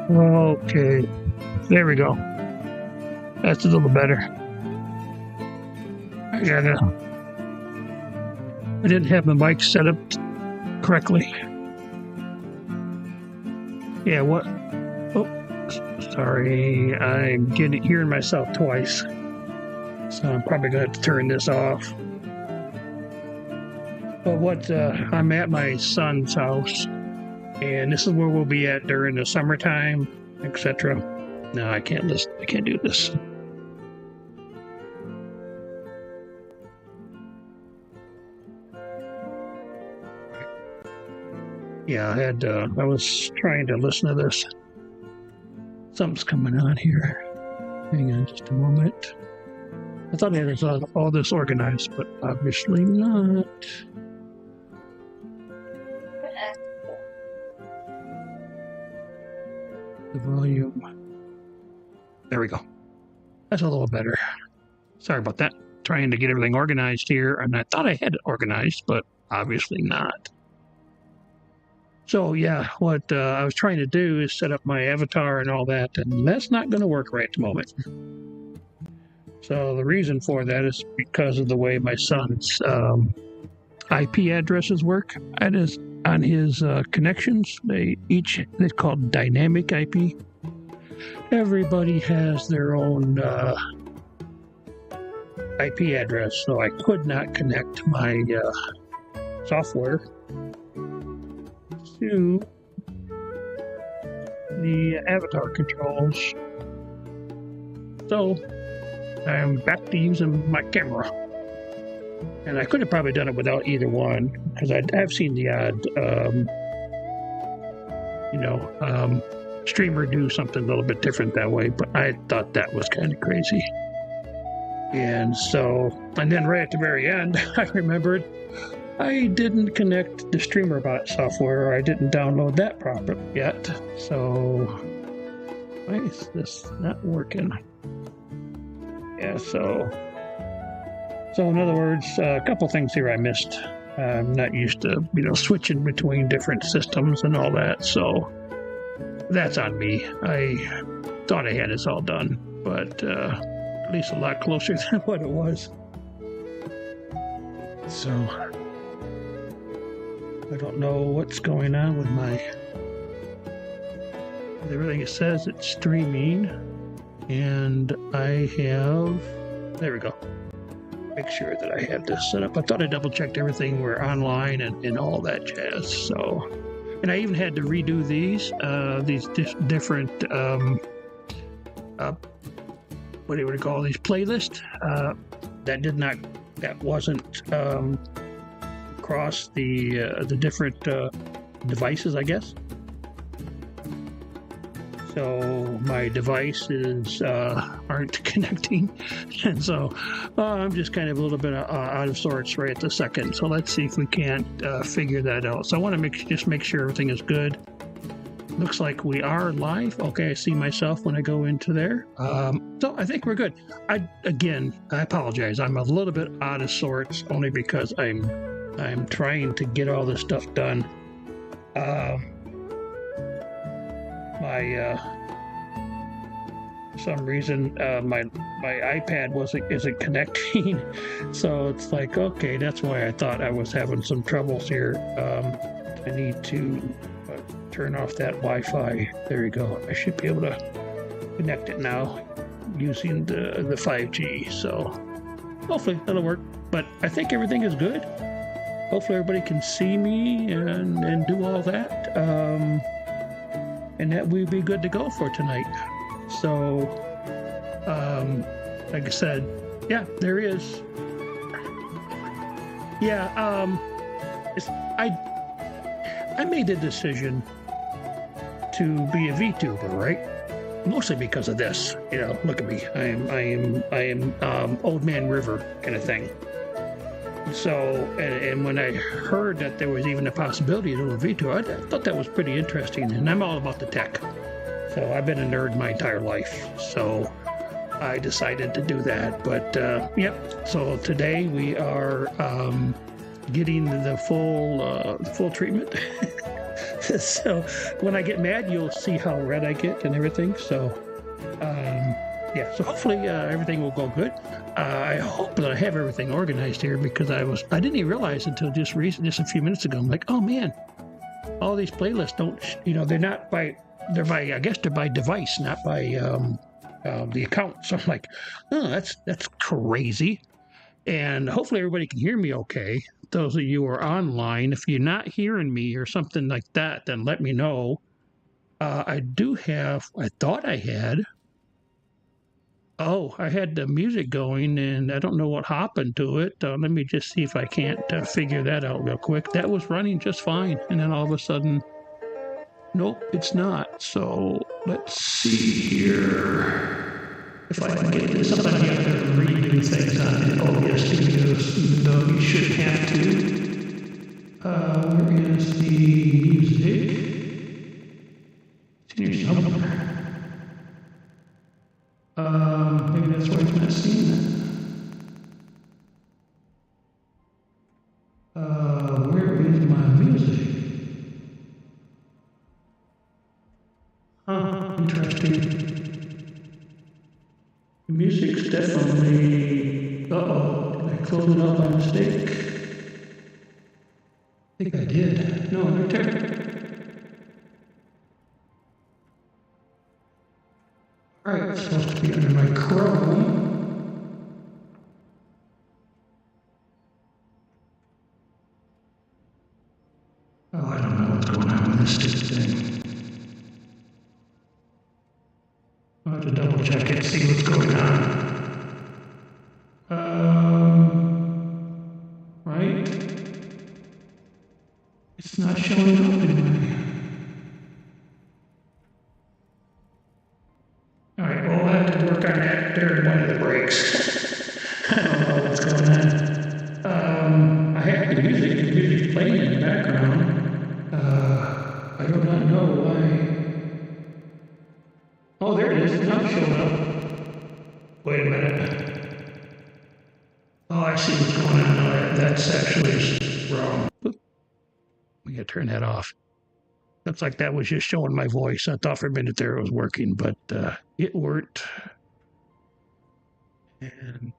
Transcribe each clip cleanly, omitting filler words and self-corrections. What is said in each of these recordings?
Okay, there we go. That's a little better. I didn't have my mic set up correctly. Yeah, what? Oh, sorry. I'm hearing myself twice. So I'm probably going to have to turn this off. But I'm at my son's house, and this is where we'll be at during the summertime, etc. No, I can't listen. I can't do this. Yeah, I was trying to listen to this. Something's coming on here. Hang on just a moment. I thought I had all this organized, but obviously not. The volume. There we go. That's a little better. Sorry about that. Trying to get everything organized here, and I thought I had it organized, but obviously not. So yeah, what I was trying to do is set up my avatar and all that, and that's not going to work right at the moment. So the reason for that is because of the way my son's IP addresses work. That is on his connections. They're called dynamic IP. Everybody has their own IP address, so I could not connect my software to the avatar controls. So I'm back to using my camera. And I could have probably done it without either one, because I've seen the odd, streamer do something a little bit different that way, but I thought that was kind of crazy. And then right at the very end, I remembered I didn't connect the StreamerBot software, or I didn't download that properly yet. So why is this not working? Yeah, so in other words, a couple things here I missed. I'm not used to, switching between different systems and all that, so that's on me. I thought I had this all done, but at least a lot closer than what it was. So I don't know what's going on with everything. Says it's streaming, and I have, there we go. Make sure that I have this set up. I thought I double checked everything. We're online and all that jazz. So, and I even had to redo these different, what do you call these, playlists? That wasn't across the different devices, I guess. So my devices aren't connecting, and so I'm just kind of a little bit out of sorts right at the second. So let's see if we can't figure that out. So I want to make sure everything is good. looks like we are live. Okay, I see myself when I go into there. So I think we're good. I apologize. I'm a little bit out of sorts only because I'm trying to get all this stuff done. For some reason my iPad isn't connecting, so it's like, okay, that's why I thought I was having some troubles here. I need to turn off that Wi-Fi. There you go. I should be able to connect it now using the 5G. So hopefully that'll work. But I think everything is good. Hopefully everybody can see me and do all that. And that we'll be good to go for tonight. So, like I said, yeah, there is. Yeah, I made the decision to be a VTuber, right? Mostly because of this. You know, look at me. I am Old Man River kind of thing. So, and when I heard that there was even a possibility of doing a VTuber, I thought that was pretty interesting. And I'm all about the tech. So I've been a nerd my entire life, so I decided to do that. But yep. So today we are getting the full treatment. So when I get mad, you'll see how red I get and everything. So yeah. So hopefully everything will go good. I hope that I have everything organized here because I didn't even realize until just a few minutes ago. I'm like, oh man, all these playlists don't. They're by device, not by the account. So I'm like, oh, that's crazy. And hopefully everybody can hear me okay. Those of you who are online, if you're not hearing me or something like that, then let me know. I thought I had. Oh, I had the music going, and I don't know what happened to it. Let me just see if I can't figure that out real quick. That was running just fine, and then all of a sudden, nope, it's not. So let's see here. If I can get this up, I have to redo things on it. Oh, yes, studios, even though you shouldn't have to. Where is the music? It's here somewhere. Maybe that's why it's not seeing it. Where is my music? Interesting. The music's definitely... Uh-oh, did I close it up by mistake? I think I did. No, right there. Alright, it's supposed to be under my Chrome. Oh, I don't know what's going on with this stupid thing. I'll have to double check it, see what's going on. Right? It's not showing up in my... Alright, well, I'll have to work on that during one of the breaks. I don't know what's going on. I have the music playing in the background. I do not know why. Oh, there it is. It's not showing up. Wait a minute. Oh, I see what's going on. No, that's actually wrong. We gotta turn that off. Looks like that was just showing my voice. I thought for a minute there it was working, but it worked. And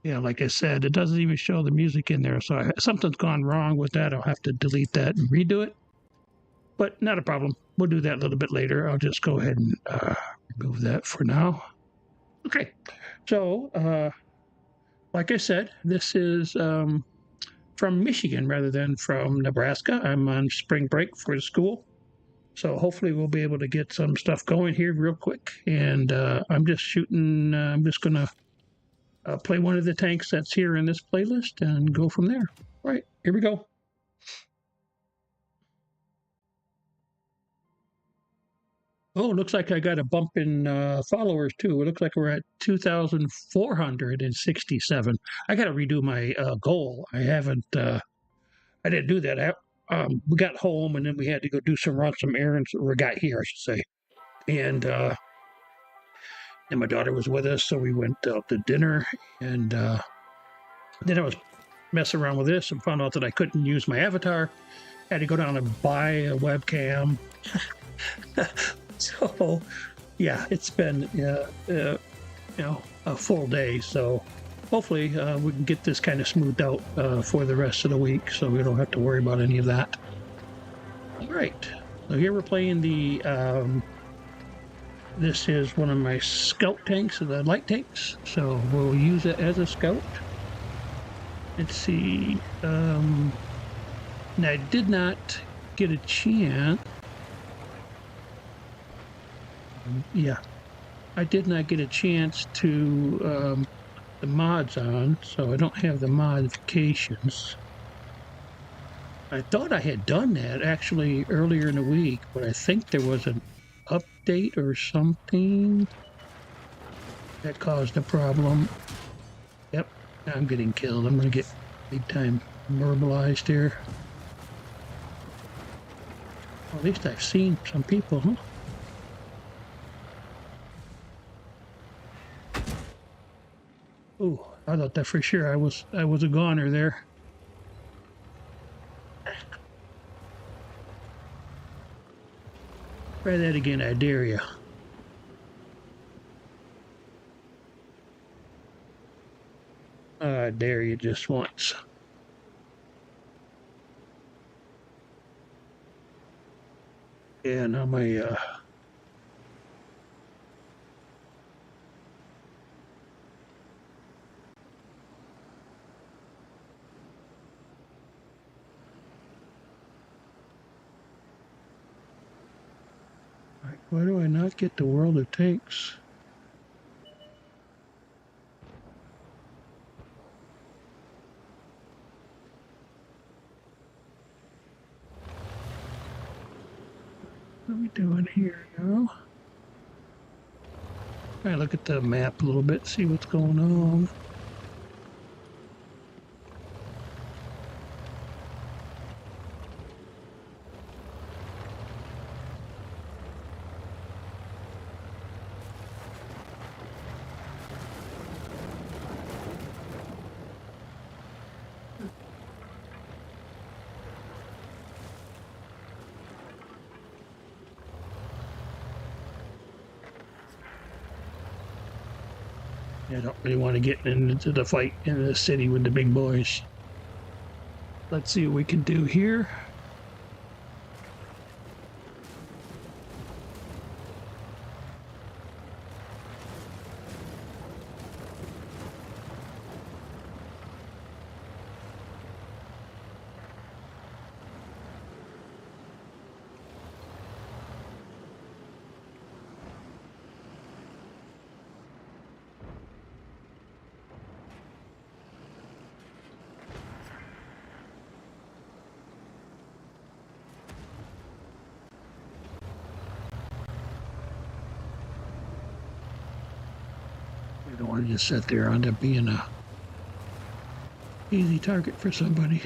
yeah, like I said, it doesn't even show the music in there. So something's gone wrong with that. I'll have to delete that and redo it. But not a problem. We'll do that a little bit later. I'll just go ahead and remove that for now. Okay. So, like I said, this is... from Michigan rather than from Nebraska. I'm on spring break for school. So hopefully we'll be able to get some stuff going here real quick. And I'm just going to play one of the tanks that's here in this playlist and go from there. All right, here we go. Oh, looks like I got a bump in followers too. It looks like we're at 2,467. I got to redo my goal. I didn't do that. we got home and then we had to go run some errands, or got here, I should say. And my daughter was with us, so we went out to dinner. And then I was messing around with this and found out that I couldn't use my avatar. Had to go down and buy a webcam. So, yeah, it's been a full day. So hopefully we can get this kind of smoothed out for the rest of the week, so we don't have to worry about any of that. All right. So here we're playing the. This is one of my scout tanks, the light tanks. So we'll use it as a scout. Let's see. And I did not get a chance. Yeah, I did not get a chance to the mods on, so I don't have the modifications. I thought I had done that actually earlier in the week, but I think there was an update or something that caused a problem. Yep, I'm getting killed. I'm gonna get big time mobilized here. Well, at least I've seen some people, huh? Oh, I thought that for sure I was a goner there. Try that again, I dare you. I dare you just once. Yeah, now my why do I not get the World of Tanks? What are we doing here now? Try to look at the map a little bit, see what's going on. I don't really want to get into the fight in the city with the big boys. Let's see what we can do here. I don't want to just sit there and end up being a easy target for somebody.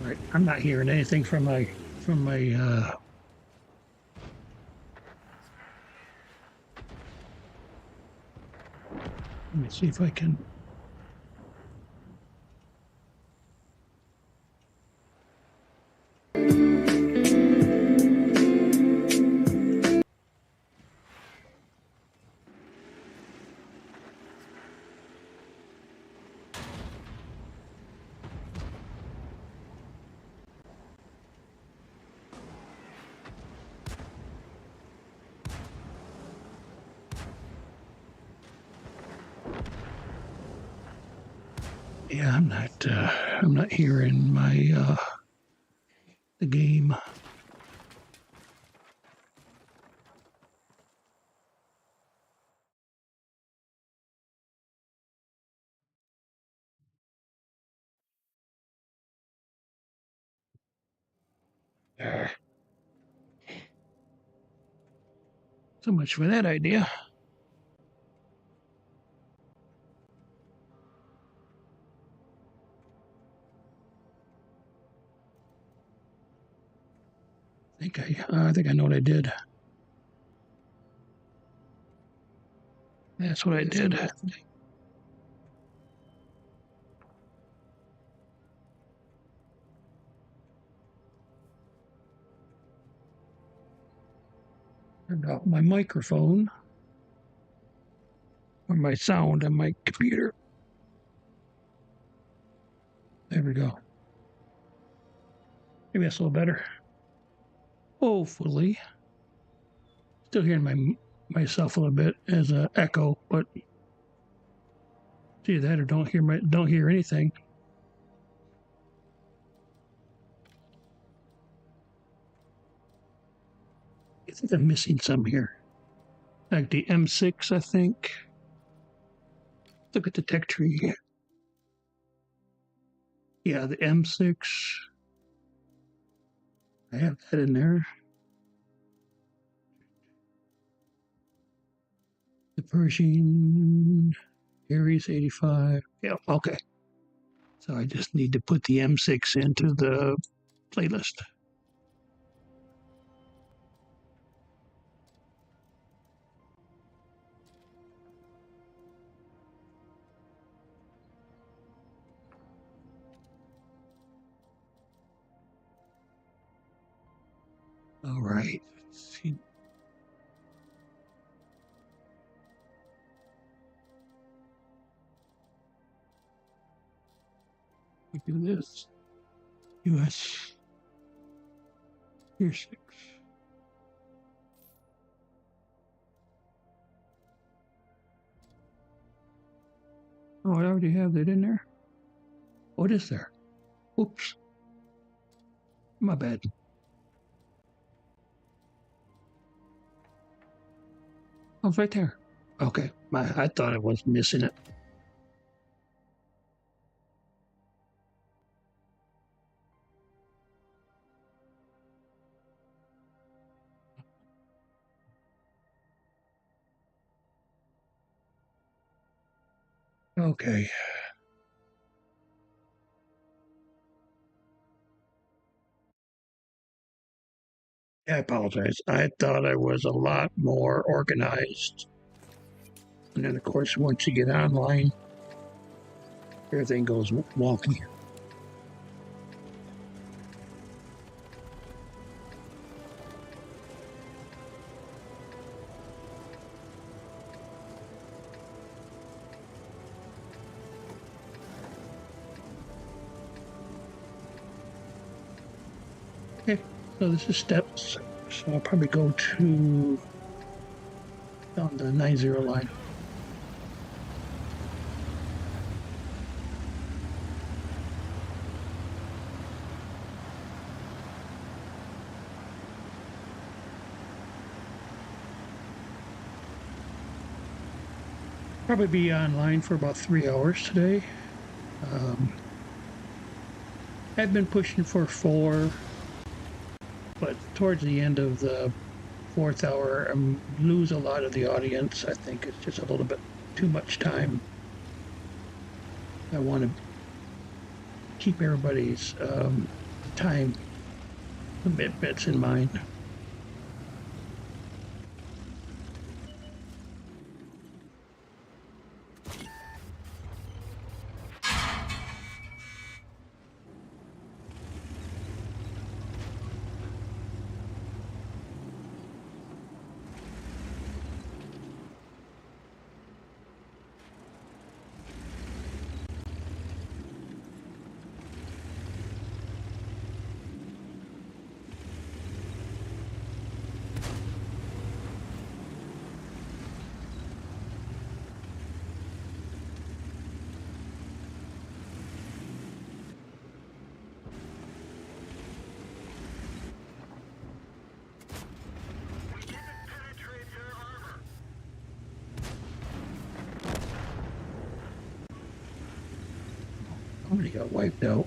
Right, I'm not hearing anything from my let me see if I can. Yeah, I'm not hearing my the game. So much for that idea. I think I know what I did. That's what I did. Turned off my microphone or my sound on my computer. There we go. Maybe that's a little better. Hopefully. Still hearing myself a little bit as an echo, but see that or don't hear anything. I think I'm missing some here. Like the M6, I think. Look at the tech tree. Yeah, the M6. I have that in there. The Pershing Aries 85. Yeah, okay. So I just need to put the M6 into the playlist. All right. Let's see. We do this. US. Here's 6. Oh, I already have that in there. What is there? Oops. My bad. Oh, it's right there. Okay. I thought I was missing it. Okay. I apologize. I thought I was a lot more organized. And then, of course, once you get online, everything goes wonky. Okay, so this is steps. So I'll probably go to down the 90 line. Probably be online for about 3 hours today. I've been pushing for 4, but towards the end of the 4th hour, I lose a lot of the audience. I think it's just a little bit too much time. I want to keep everybody's time commitments in mind. Somebody got wiped out.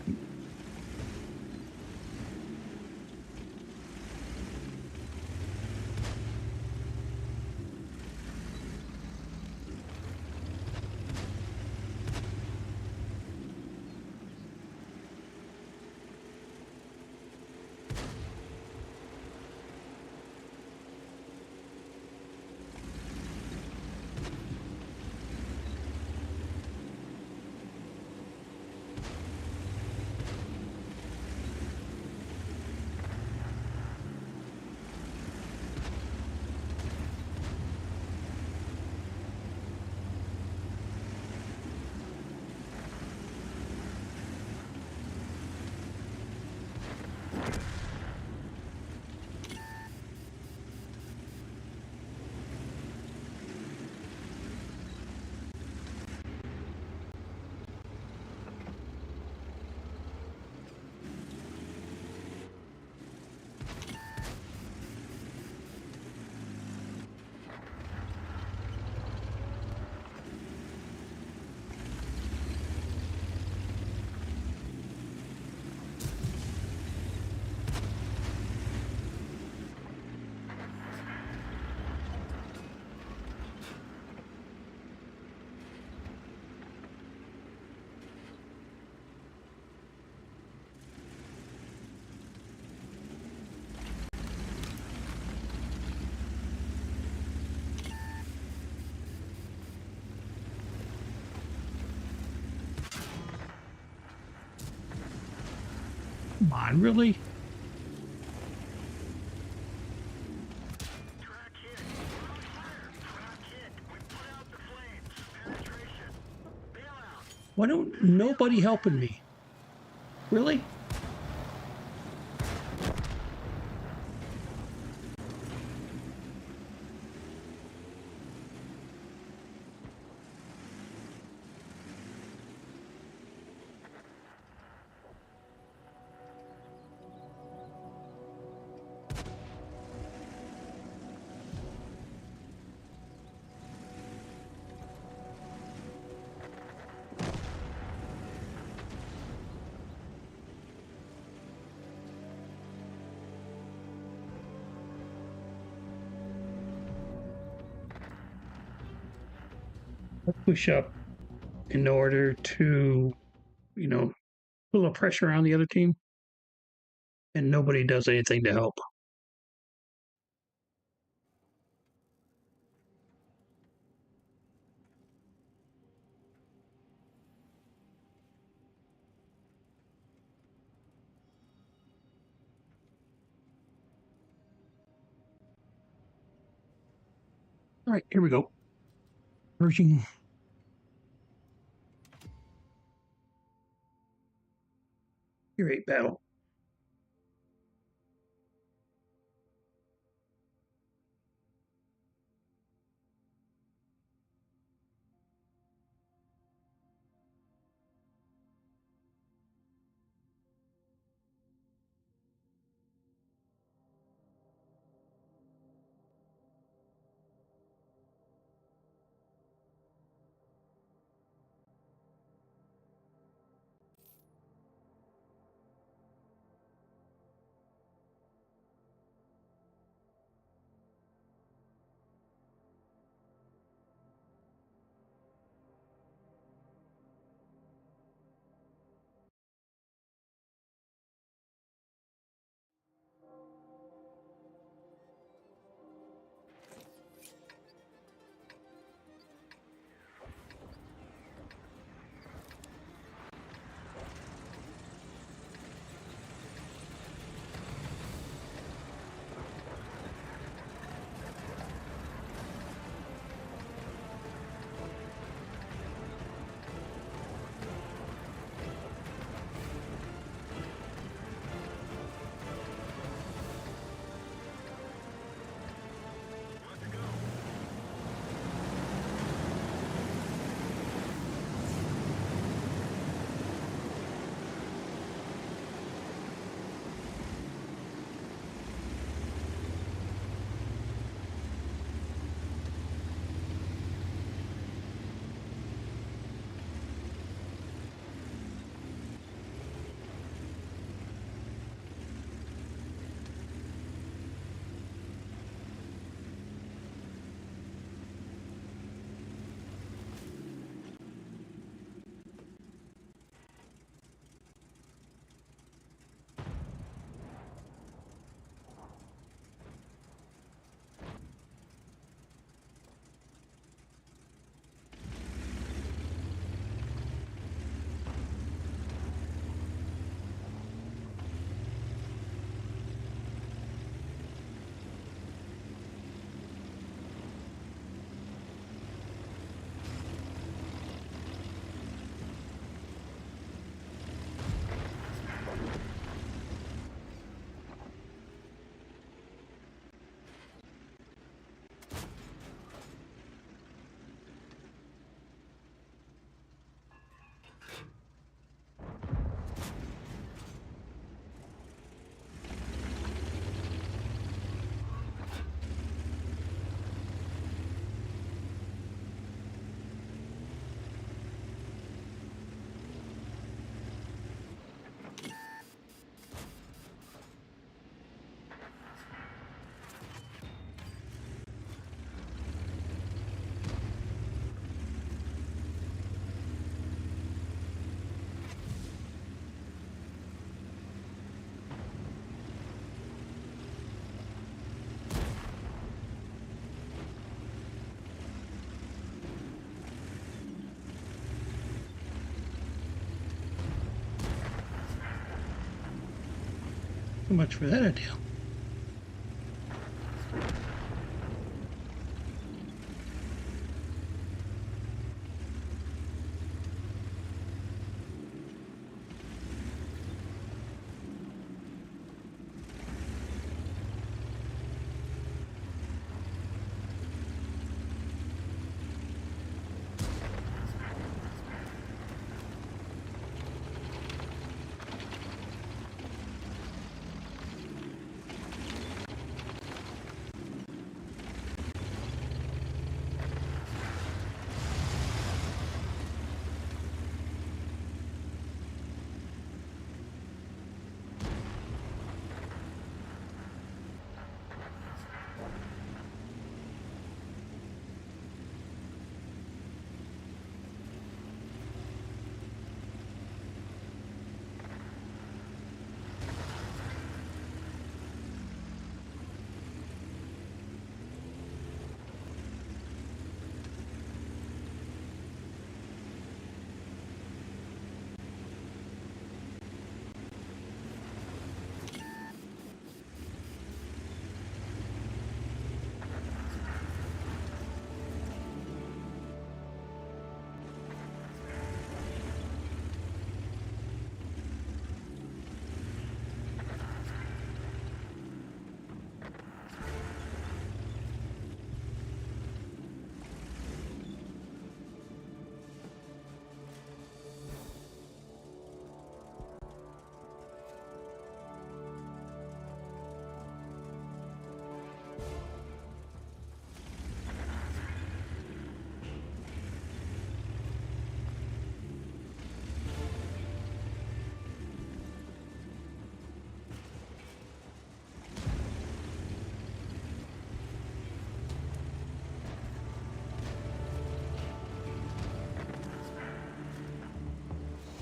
Come on, really? Why don't nobody helping me? Really? Push up in order to, put a little pressure on the other team, and nobody does anything to help. All right, here we go. Merging. Tier 8 battle. So much for that idea.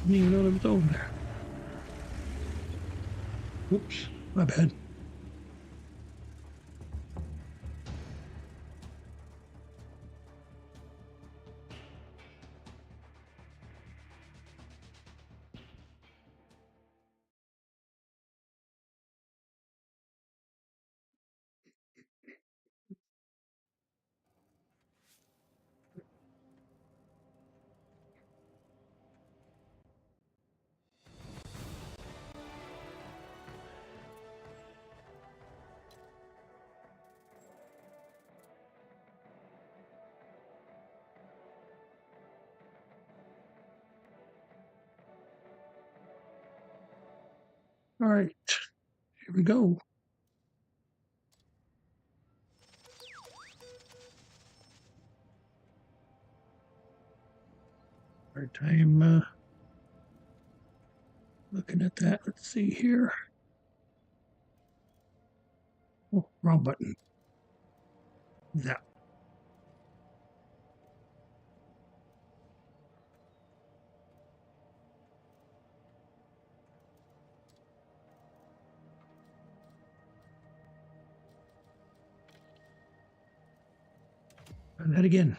Didn't even know it was over there. Oops, my bad. All right, here we go. Hard time looking at that. Let's see here. Oh, wrong button. That. Try that again.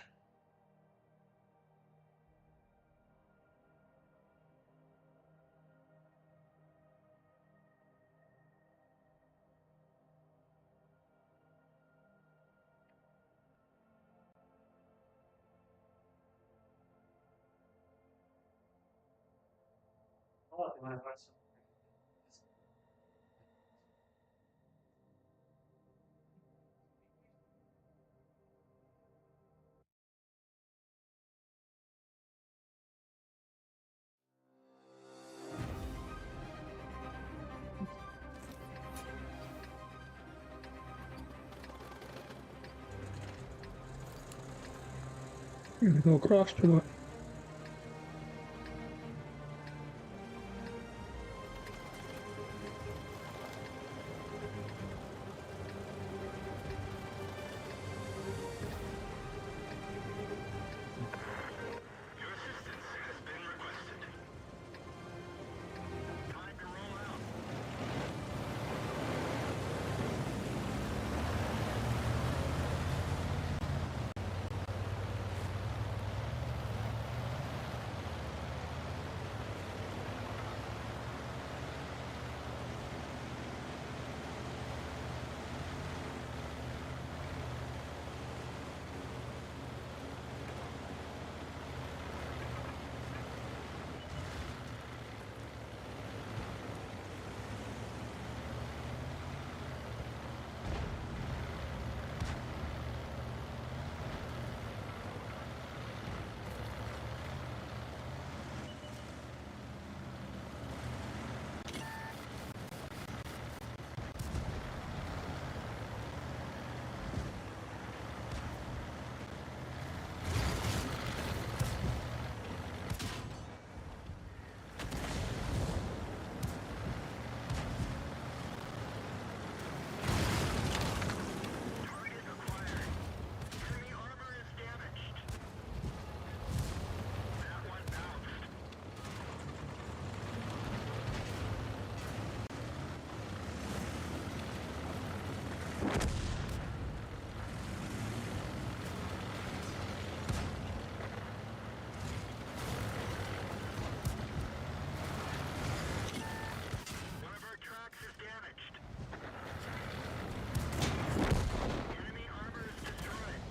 You're gonna go across to it. Your assistance has been requested. Time to roll out. One of our tracks is damaged. Enemy armor is destroyed.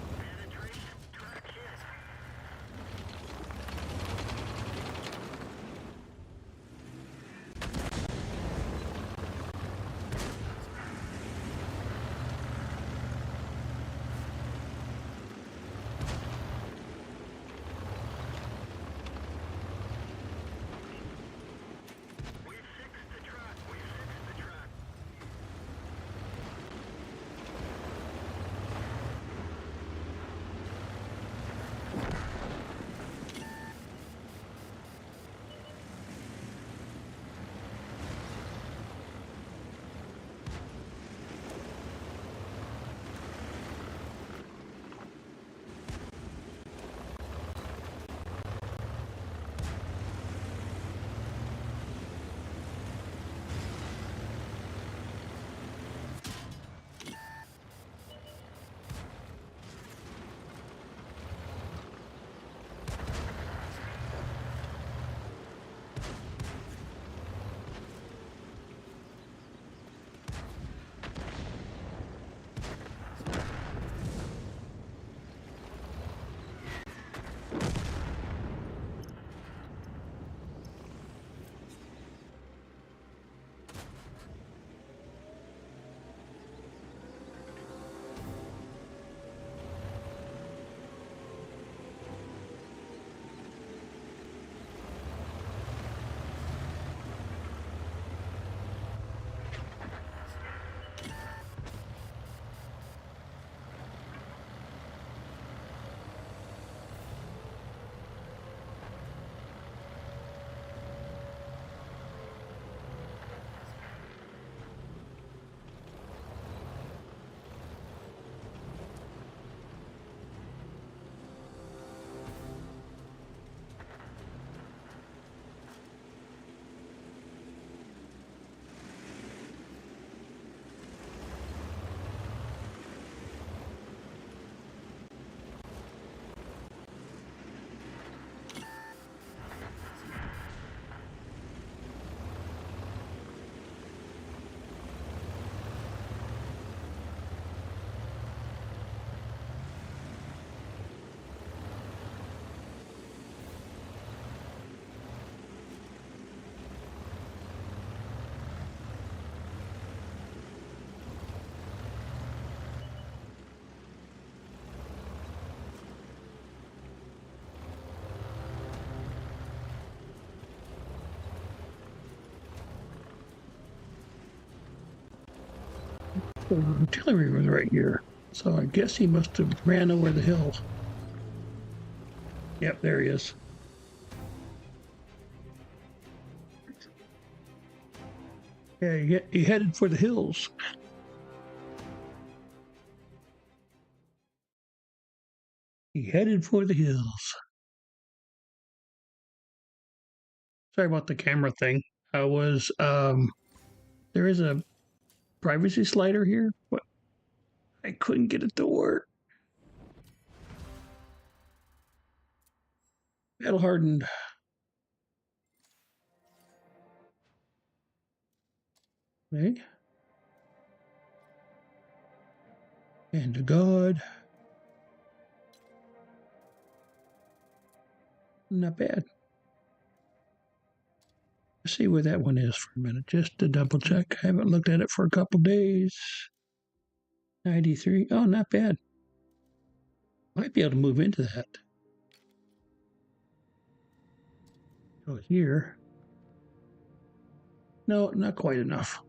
Penetration. Track hit. We fixed the track. We fixed the track. The artillery was right here. So I guess he must have ran over the hill. Yep, there he is. Yeah, he headed for the hills. He headed for the hills. Sorry about the camera thing. I was there is a privacy slider here, but I couldn't get it to work. Battle hardened. Okay. And to God. Not bad. Let's see where that one is for a minute, just to double check. I haven't looked at it for a couple days. 93. Oh, not bad. Might be able to move into that. Go here. No, not quite enough.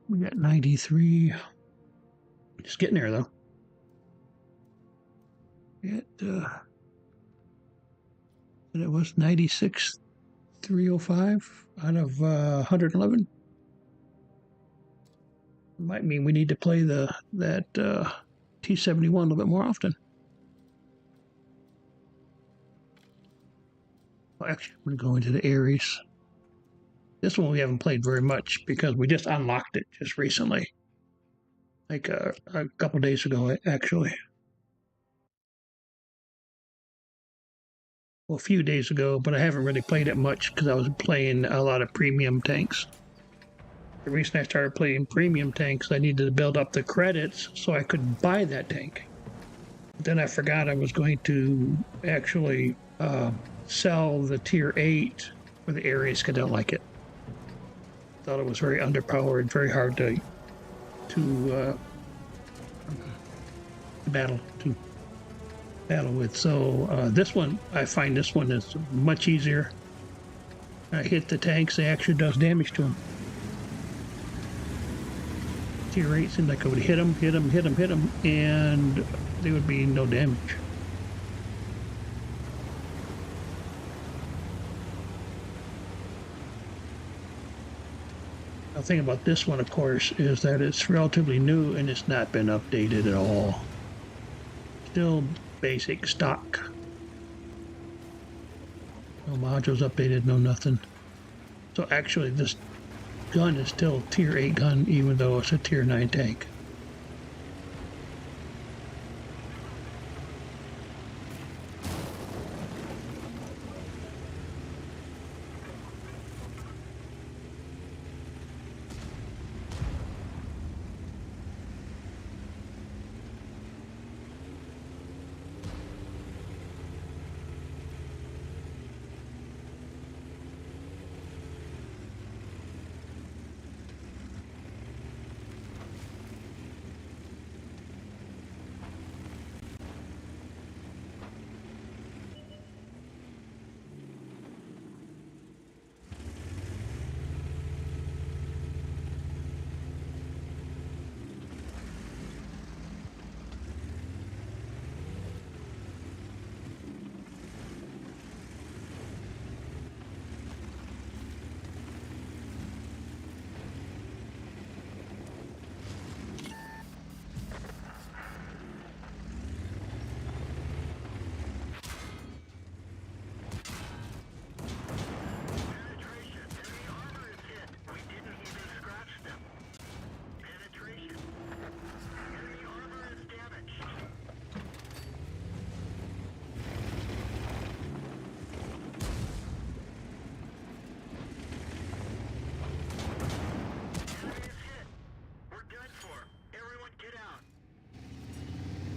We got 93. Just getting there, though. And it was 96,305 out of 111. Might mean we need to play that T-71 a little bit more often. Well, actually, I'm going to go into the Ares. This one we haven't played very much because we just unlocked it just recently. Like a couple days ago, actually. Well, a few days ago, but I haven't really played it much because I was playing a lot of premium tanks. The reason I started playing premium tanks, I needed to build up the credits so I could buy that tank. But then I forgot I was going to actually sell the Tier 8 for the Ares because I don't like it. Thought it was very underpowered, very hard to battle with. So this one, I find this one is much easier. I hit the tanks, it actually does damage to them. Tier 8 seemed like I would hit them, and they would be no damage. The thing about this one, of course, is that it's relatively new and it's not been updated at all. Still basic stock. No modules updated, no nothing. So actually this gun is still a Tier 8 gun even though it's a Tier 9 tank.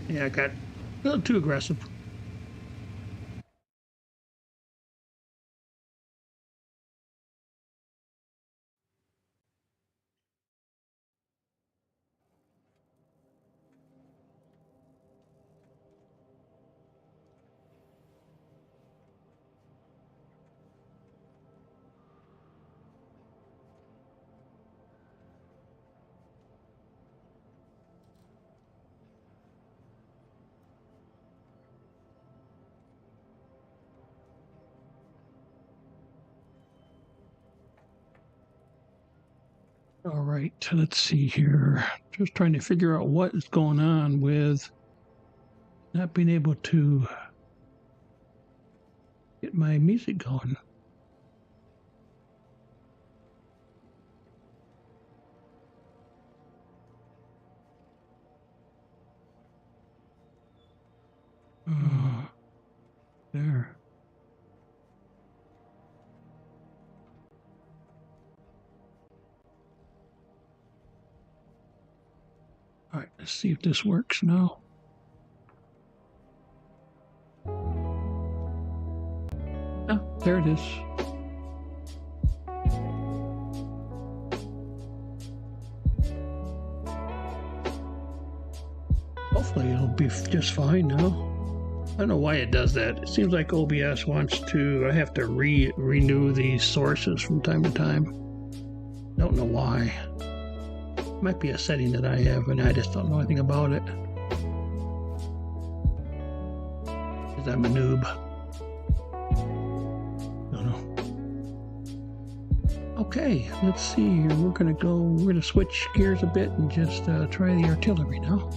Yeah, I got a little too aggressive. All right, let's see here. Just trying to figure out what is going on with not being able to get my music going. There. All right, let's see if this works now. Oh, there it is. Hopefully it'll be just fine now. I don't know why it does that. It seems like OBS wants to, I have to renew these sources from time to time. Don't know why. Might be a setting that I have and I just don't know anything about it. Because I'm a noob. Don't know. Okay, let's see here. We're gonna switch gears a bit and just try the artillery now.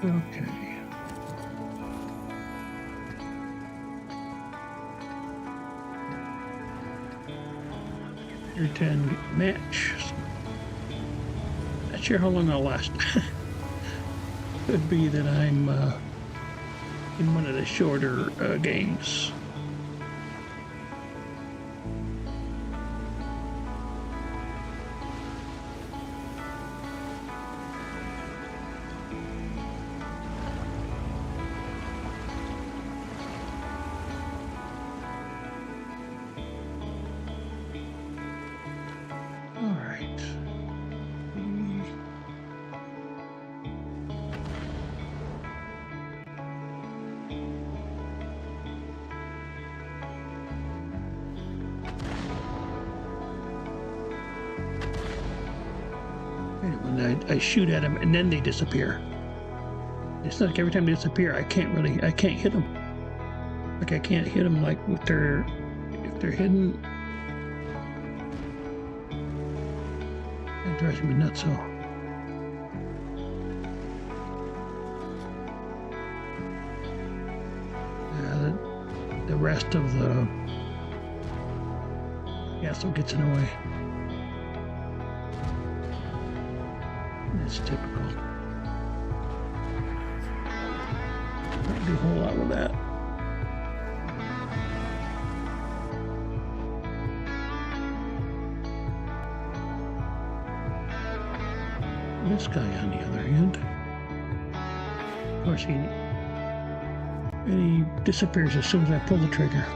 Okay. Year 10 match. Not sure how long I'll last. Could be that I'm in one of the shorter games. I shoot at them and then they disappear. It's like every time they disappear, I can't hit them. Like I can't hit them like if they're hidden. That drives me nuts. So. Yeah, the rest of the castle gets in the way. It's typical. Don't do a whole lot with that. This guy on the other end. Of course, he disappears as soon as I pull the trigger.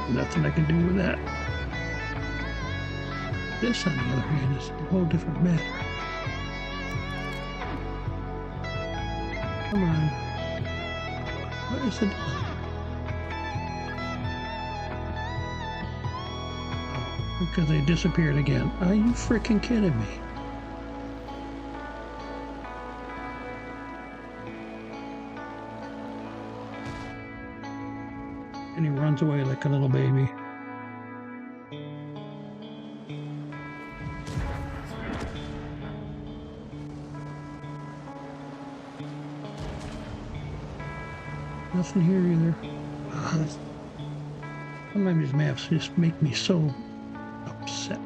Nothing I can do with that. This, on the other hand, is a whole different matter. Come on. What is it? Oh, because they disappeared again. Are you freaking kidding me? And he runs away like a little baby. Nothing here either. Sometimes these maps just make me so upset.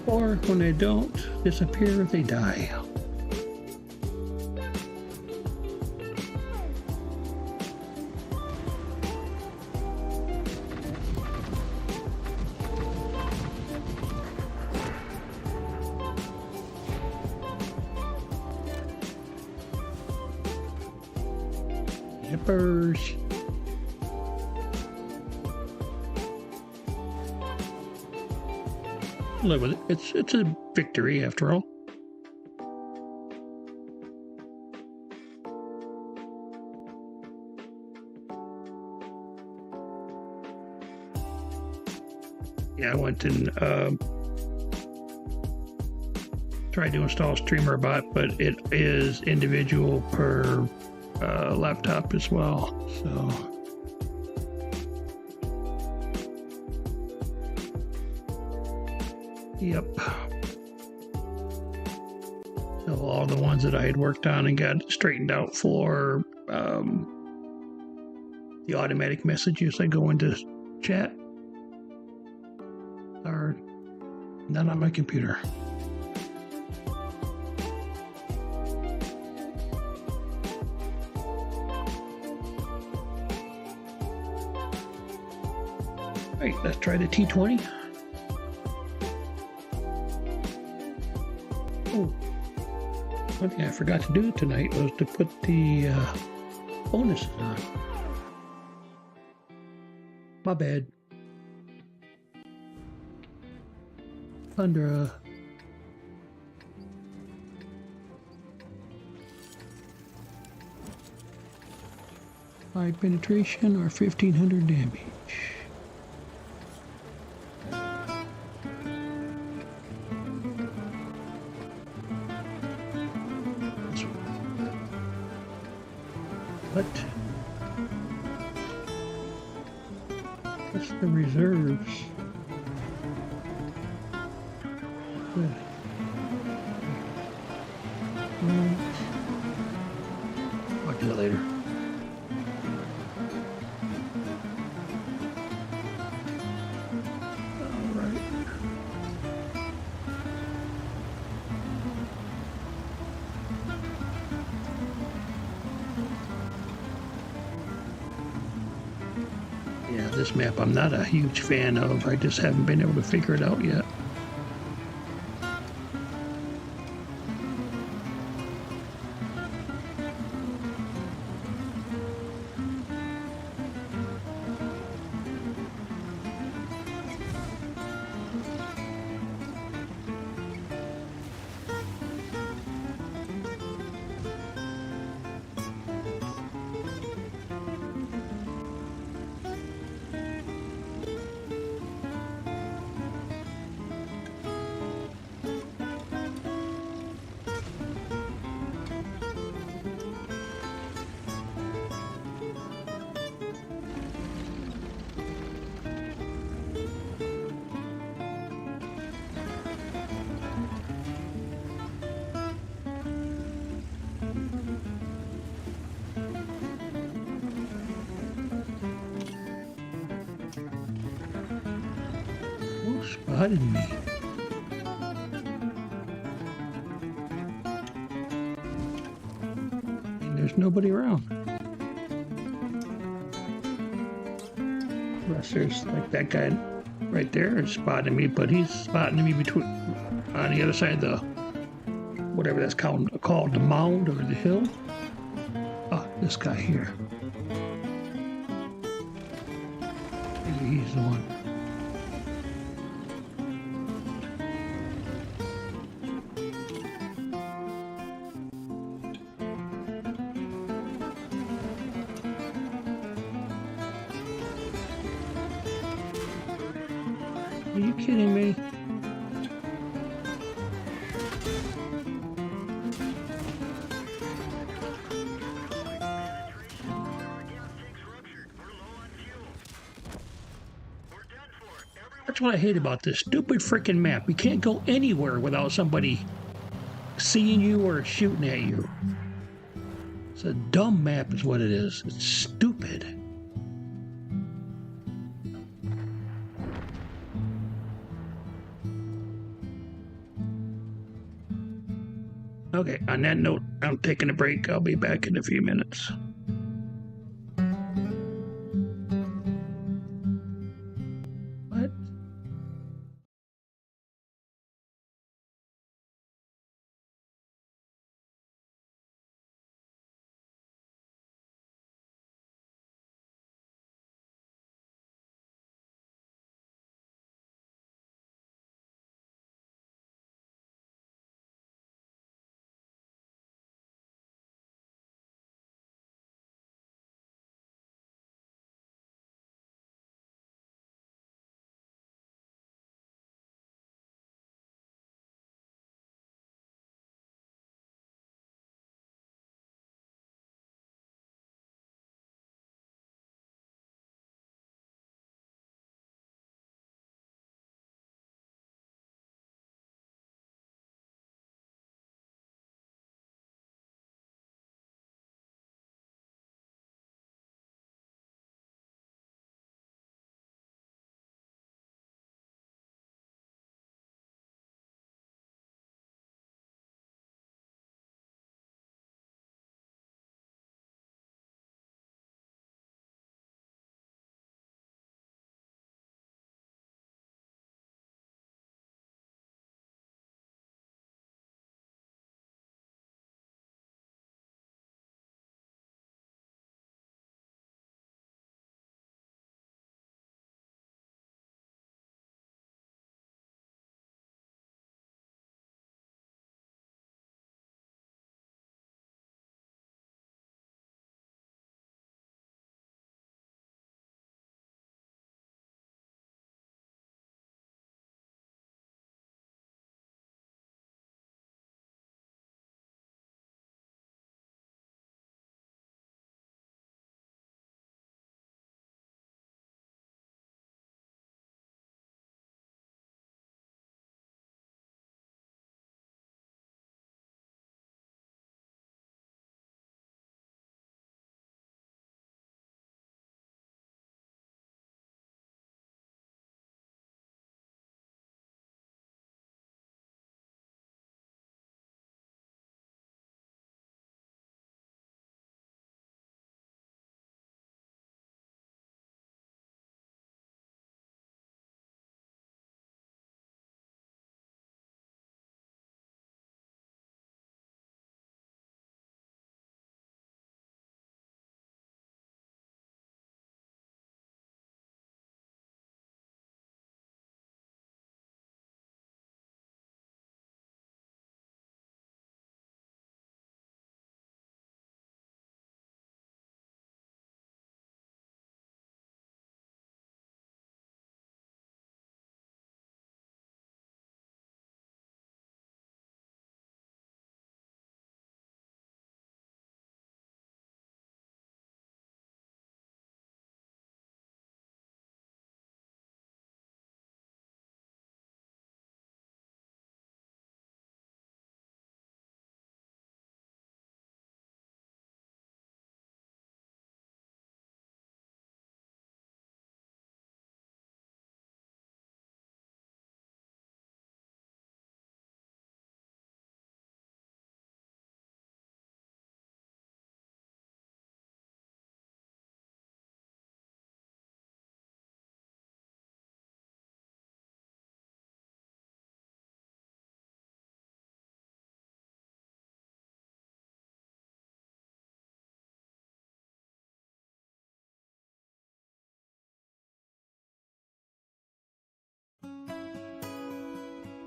Or when they don't disappear, they die. Zippers. Live with it. It's a victory after all. Yeah, I went and tried to install StreamerBot, but it is individual per laptop as well. So. Yep. So all the ones that I had worked on and got straightened out for the automatic messages that go into chat are not on my computer. All right, let's try the T20. Oh, one thing I forgot to do tonight was to put the bonuses on. My bad. Under high penetration or 1500 damage. What's the reserves? Good. I'll do that later. All right. Yeah, this map I'm not a huge fan of. I just haven't been able to figure it out yet. Who spotted me? And there's nobody around. Unless there's like that guy right there is spotting me, but he's spotting me between on the other side of the whatever that's called the mound or the hill. Ah, this guy here. Maybe he's the one. Are you kidding me? That's what I hate about this stupid freaking map. You can't go anywhere without somebody seeing you or shooting at you. It's a dumb map is what it is. It's stupid. Okay, on that note, I'm taking a break. I'll be back in a few minutes. What?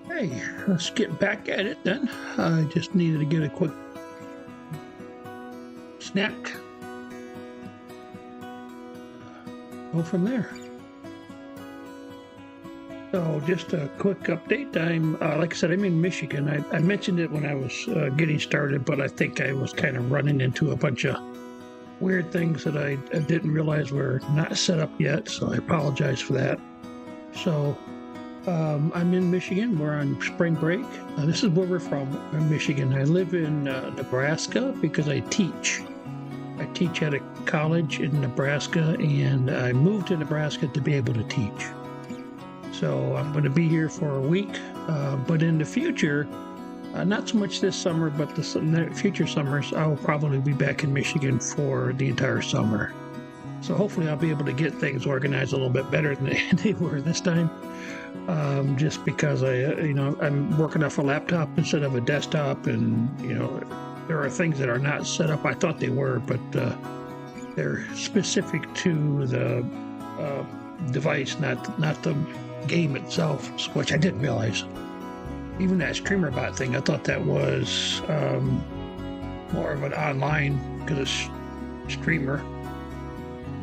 Hey, let's get back at it then. I just needed to get a quick snack. Go from there. So just a quick update. I'm, like I said, I'm in Michigan. I mentioned it when I was getting started, but I think I was kind of running into a bunch of weird things that I didn't realize were not set up yet, so I apologize for that. So I'm in Michigan. We're on spring break. This is where we're from, in Michigan. I live in Nebraska because I teach. I teach at a college in Nebraska, and I moved to Nebraska to be able to teach. So I'm going to be here for a week, but in the future, Not so much this summer, but the future summers, I will probably be back in Michigan for the entire summer. So hopefully I'll be able to get things organized a little bit better than they were this time. Just because I'm working off a laptop instead of a desktop, and there are things that are not set up. I thought they were, but they're specific to the device, not the game itself, which I didn't realize. Even that StreamerBot thing, I thought that was more of an online, because it's streamer,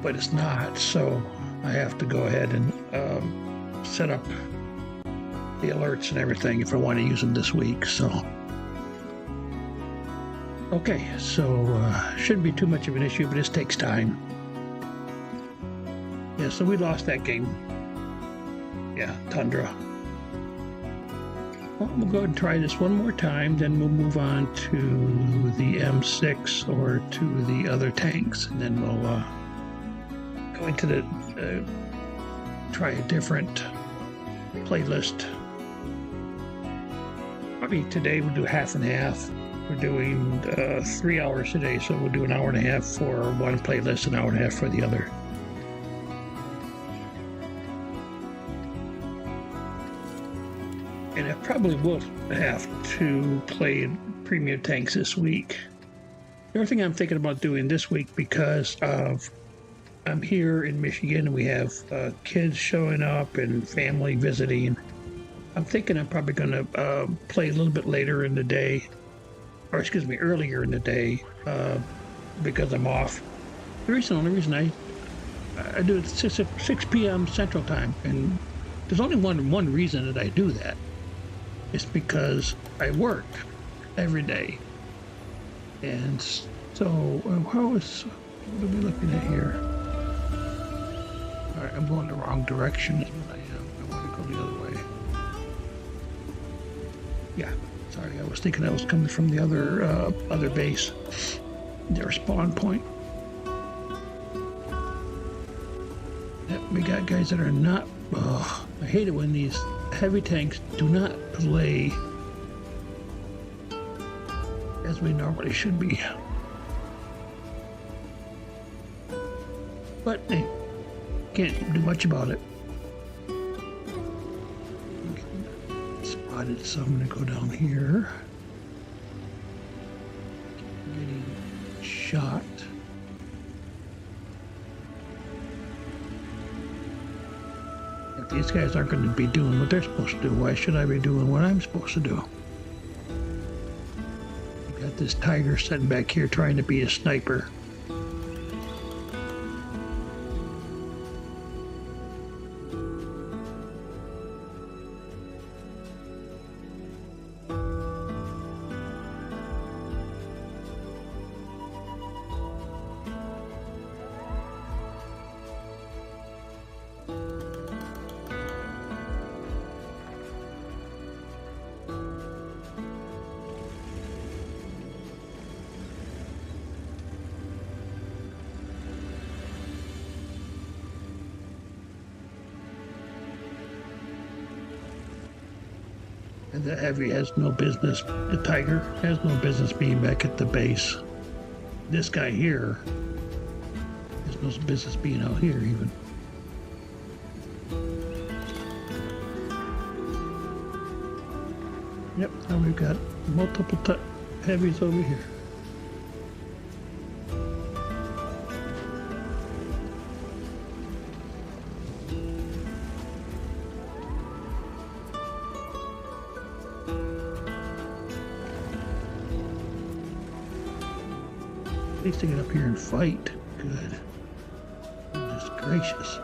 but it's not. So I have to go ahead and set up the alerts and everything if I want to use them this week. So okay, so shouldn't be too much of an issue, but this takes time. Yeah, so we lost that game. Yeah, Tundra. Well, we'll go ahead and try this one more time, then we'll move on to the M6 or to the other tanks, and then we'll go into the try a different playlist. Probably today we'll do half and half. We're doing 3 hours today, so we'll do an hour and a half for one playlist, an hour and a half for the other. And I probably will have to play premium tanks this week. The other thing I'm thinking about doing this week, because I'm here in Michigan and we have kids showing up and family visiting, I'm thinking I'm probably going to play a little bit later in the day, or excuse me, earlier in the day, because I'm off. The only reason I do it at 6 p.m. Central Time, and there's only one reason that I do that. It's because I work every day. And so, what are we looking at here? All right, I'm going the wrong direction is what I am. I want to go the other way. Yeah, sorry, I was thinking I was coming from the other base, their spawn point. Yep, we got guys that are not, I hate it when these heavy tanks do not play as we normally should be. But hey, can't do much about it. Spotted, so I'm going to go down here. Getting shot. If these guys aren't going to be doing what they're supposed to do, why should I be doing what I'm supposed to do? I got this tiger sitting back here trying to be a sniper. And the heavy has no business, the tiger has no business being back at the base. This guy here has no business being out here even. Yep, now we've got multiple heavies over here. At least to get up here and fight. Good. Goodness gracious.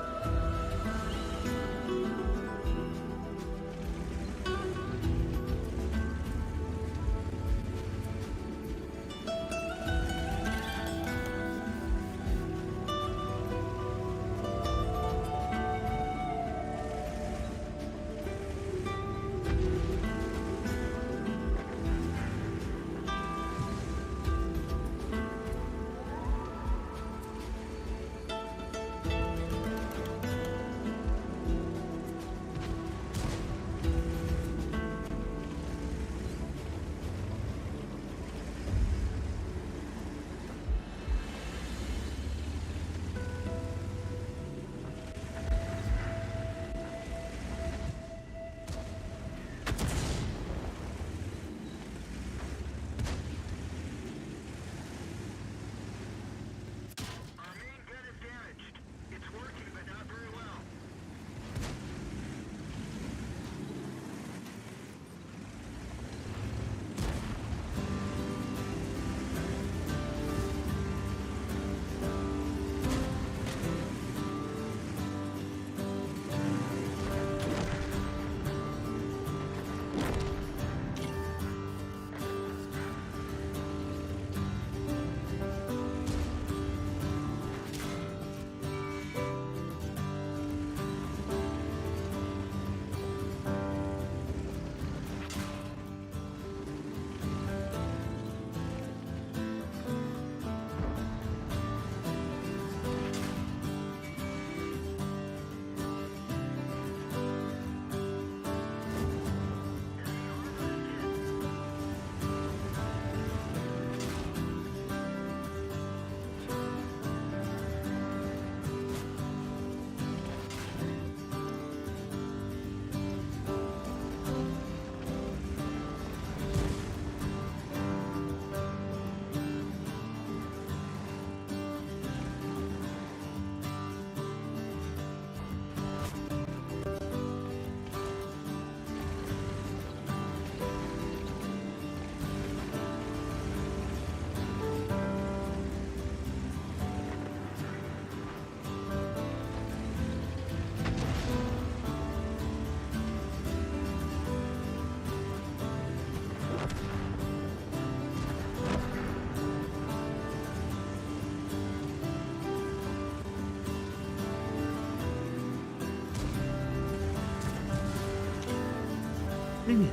Dang it.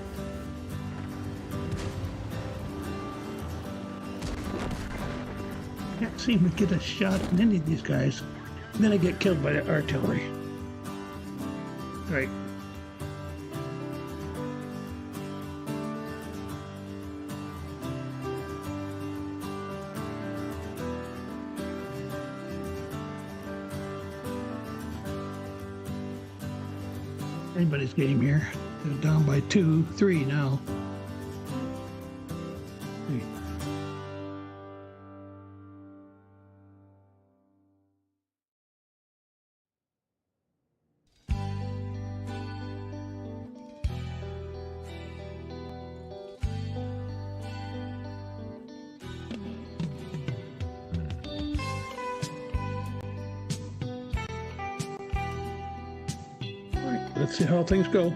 Can't seem to get a shot on any of these guys. And then I get killed by the artillery. Right. Anybody's game here. They're down by 2-3 now. Hey. Let's see how things go.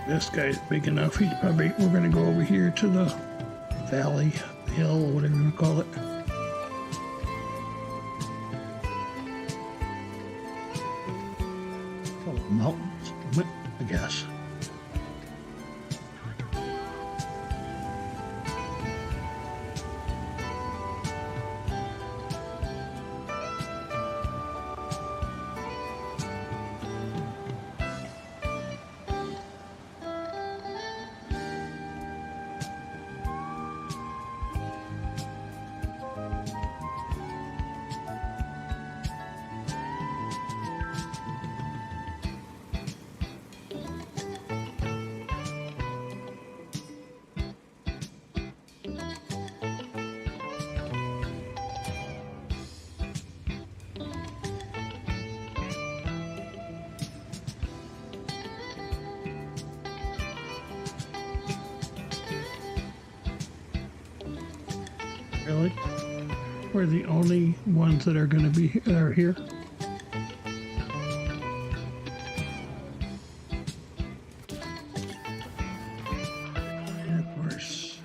This guy's big enough. He's probably, we're going to go over here to the valley, hill, whatever you want to call it. Call it mountains, I guess. Really? We're the only ones that are going to be here. And of course.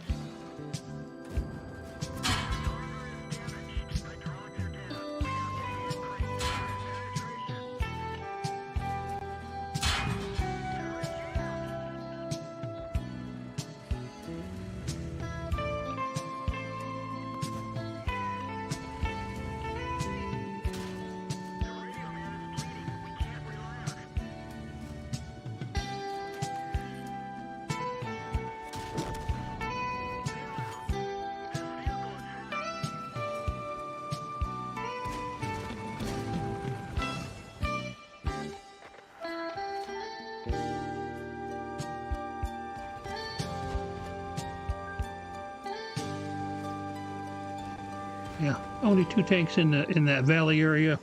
Yeah, only 2 tanks in that valley area.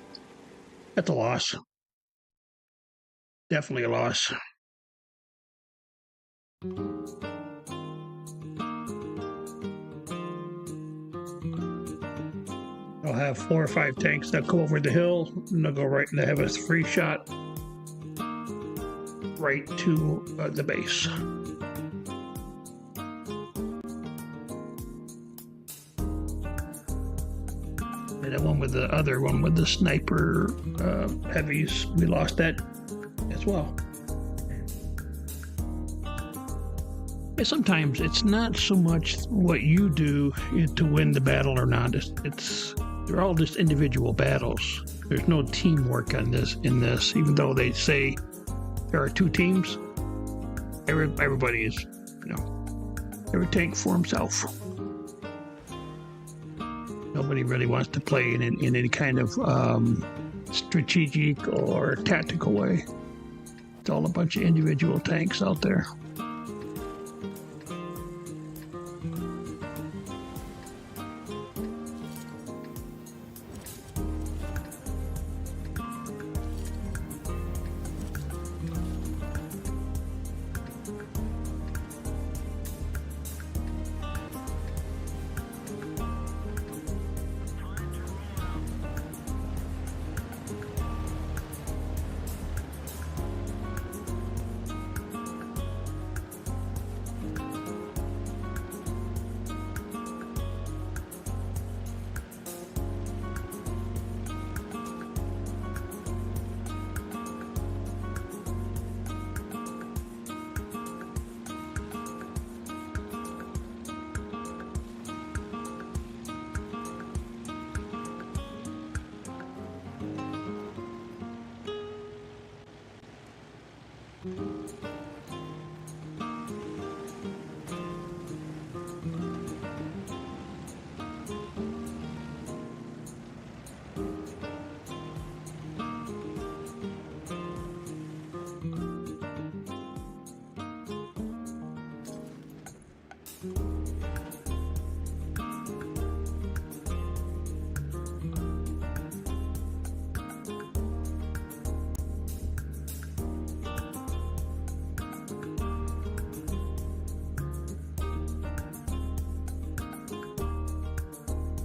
That's a loss. Definitely a loss. I'll have 4 or 5 tanks that go over the hill, and they'll go right, and they have a free shot right to the base. And the one with the other one with the sniper heavies, we lost that as well. And sometimes it's not so much what you do to win the battle or not. They're all just individual battles. There's no teamwork in this, even though they say there are 2 teams. Everybody is, every tank for himself. Nobody really wants to play in any kind of strategic or tactical way. It's all a bunch of individual tanks out there.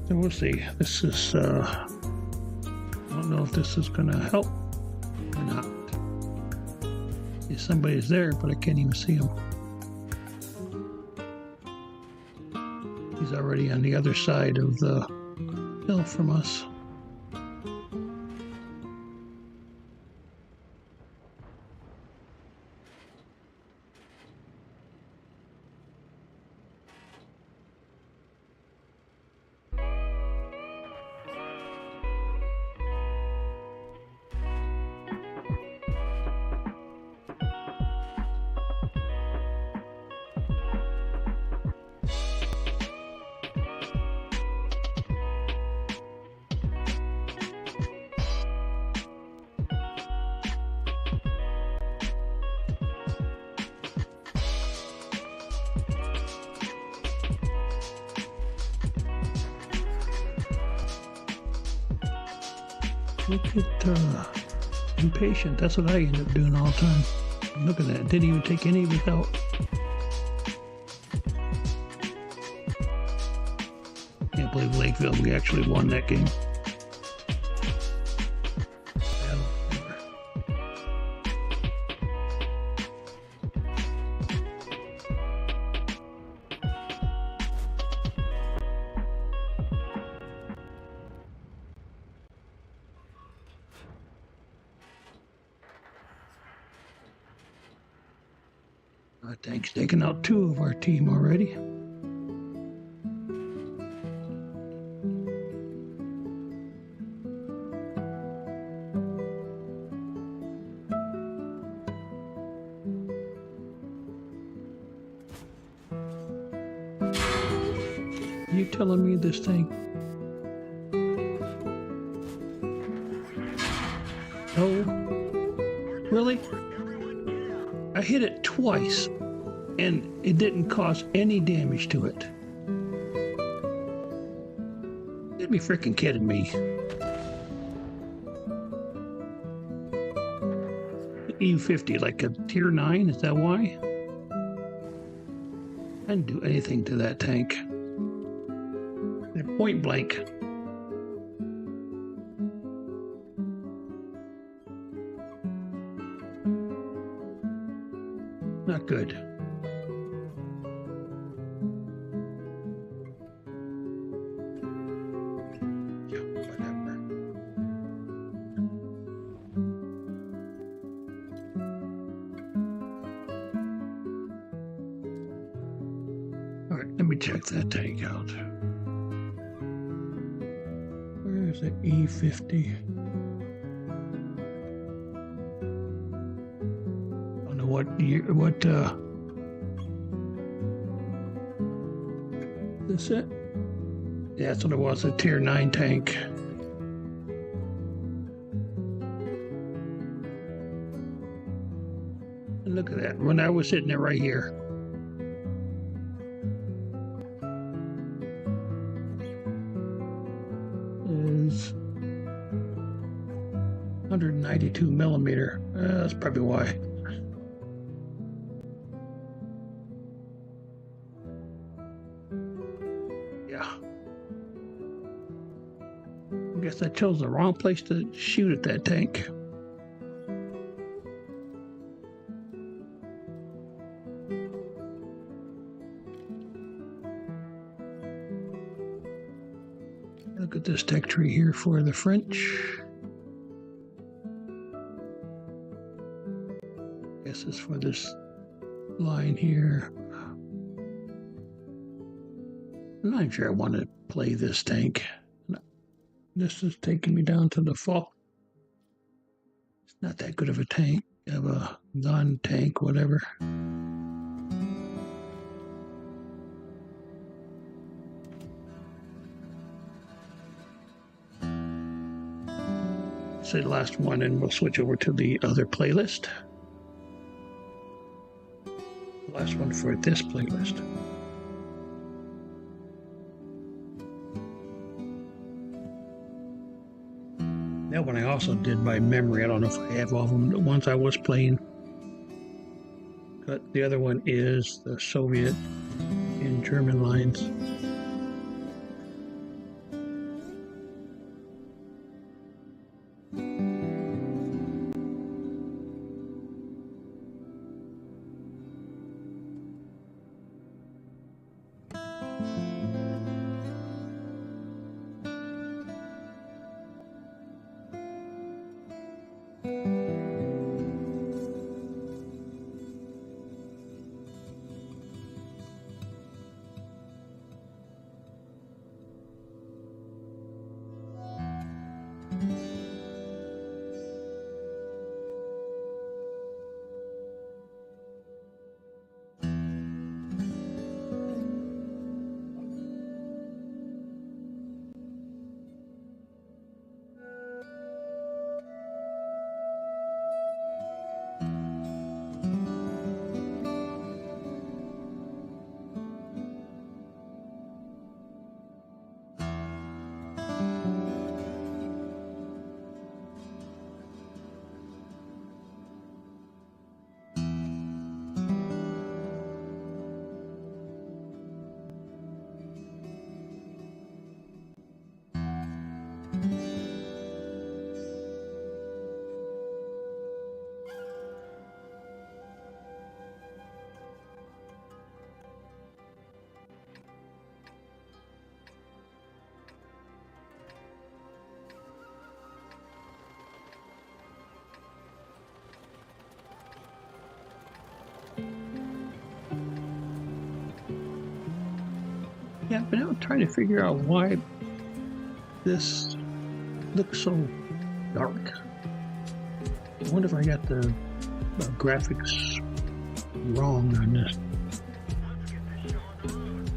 So we'll see. This is, I don't know if this is gonna help or not. If somebody's there, but I can't even see him. He's already on the other side of the hill from us. Look at impatient. That's what I end up doing all the time. Look at that. Didn't even take any of it out. Can't believe Lakeville, we actually won that game. Our tank's taken out 2 of our team already. You telling me this tank? Oh, really? I hit it twice, and it didn't cause any damage to it. You'd be freaking kidding me. E50, like a tier 9, is that why? I didn't do anything to that tank. They're point blank. Not good. Yeah, whatever. All right, let me check that tank out. Where is the E50? What this it? Yeah, that's what it was, a tier 9 tank. And look at that, when I was hitting it right here. Is 192 millimeter. That's probably why. I guess I chose the wrong place to shoot at that tank. Look at this tech tree here for the French. I guess it's for this line here. I'm not even sure I want to play this tank. This is taking me down to the fall. It's not that good of a tank, of a gun tank, whatever. Say the last one, and we'll switch over to the other playlist. The last one for this playlist. That one I also did by memory. I don't know if I have all of them. The ones I was playing. But the other one is the Soviet and German lines. Yeah, but I'm trying to figure out why this looks so dark. I wonder if I got the graphics wrong on this. Let's get this show on the road.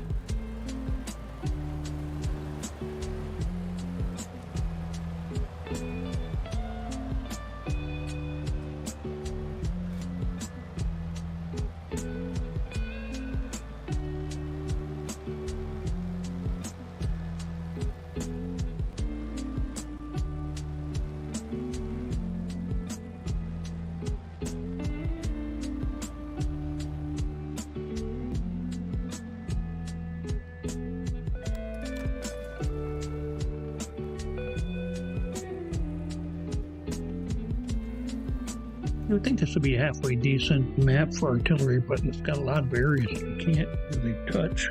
I would think this would be a halfway decent map for artillery, but it's got a lot of areas you can't really touch.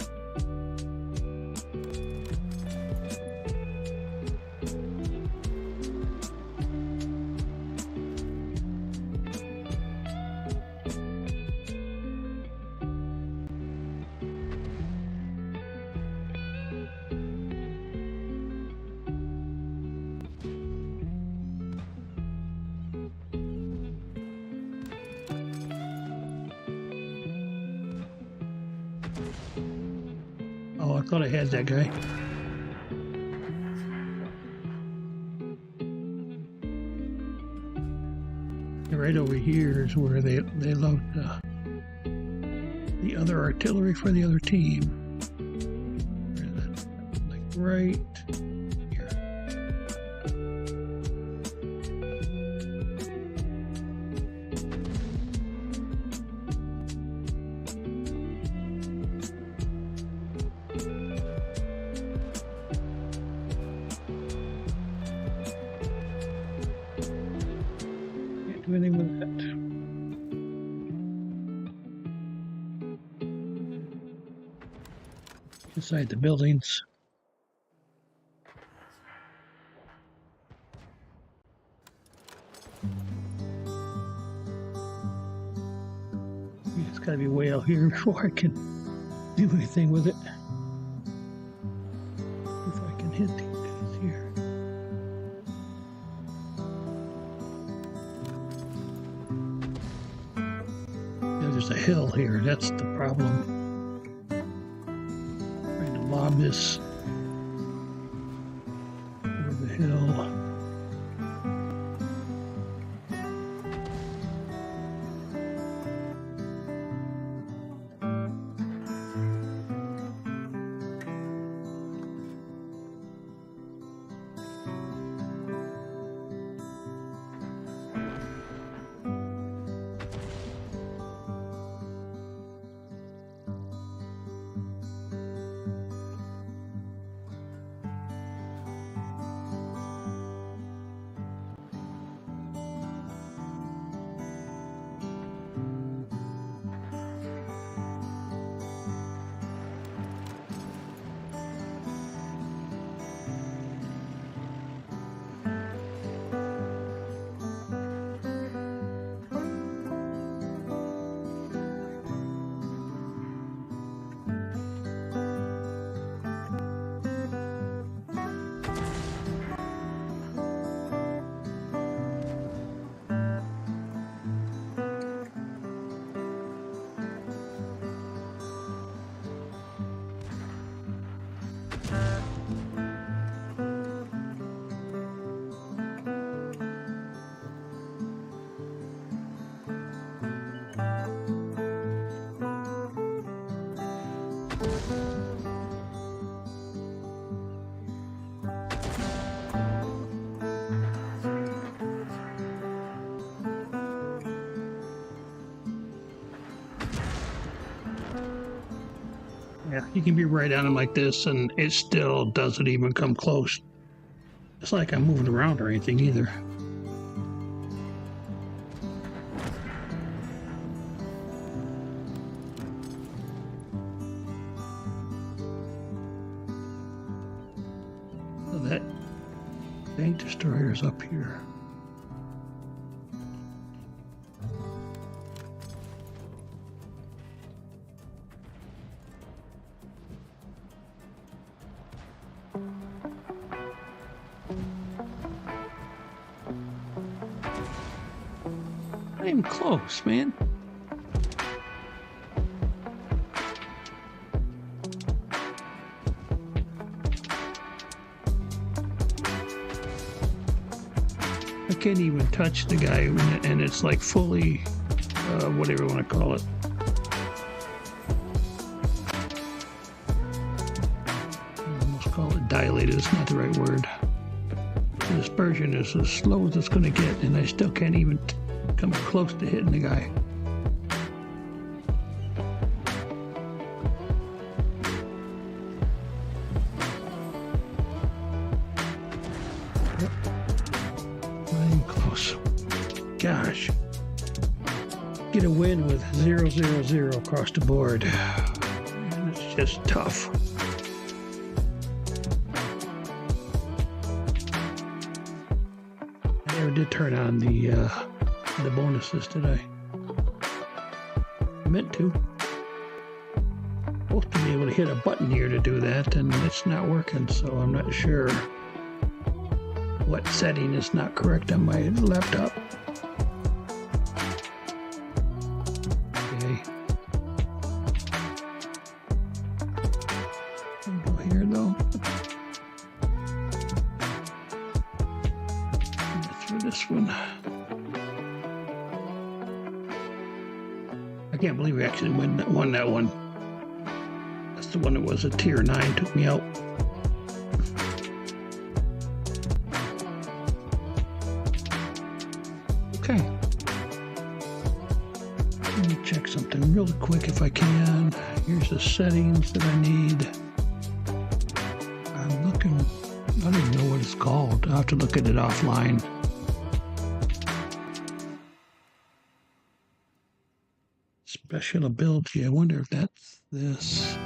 Oh, I thought I had that guy. Right over here is where they load the other artillery for the other team. Like right here. Can't do anything with that. Inside the buildings. It's got to be way out here before I can do anything with it. If I can hit these guys here. Yeah, there's a hill here. That's the problem. Trying to lob this over the hill. Yeah, you can be right on them like this, and it still doesn't even come close. It's like I'm moving around or anything either. So that tank destroyer is up here. I'm close, man. I can't even touch the guy, and it's like fully, whatever you want to call it. I almost call it dilated. It's not the right word. The dispersion is as slow as it's going to get, and I still can't even come close to hitting the guy. Gosh, get a win with 0-0-0 across the board. And it's just tough. I never did turn on the bonuses today. I meant to. Supposed to be able to hit a button here to do that, and it's not working, so I'm not sure what setting is not correct on my laptop. This one. I can't believe we actually won that one. That's the one that was a tier 9, took me out. Okay. Let me check something real quick if I can. Here's the settings that I need. I'm looking, I don't even know what it's called. I'll have to look at it offline. Special ability. I wonder if that's this.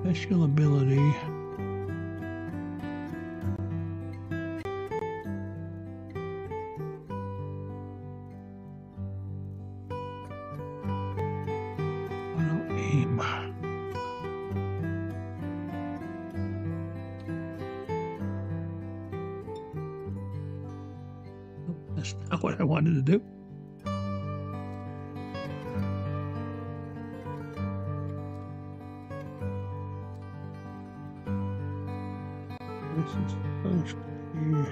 Special ability. Aim. That's not what I wanted to do. This is supposed to be.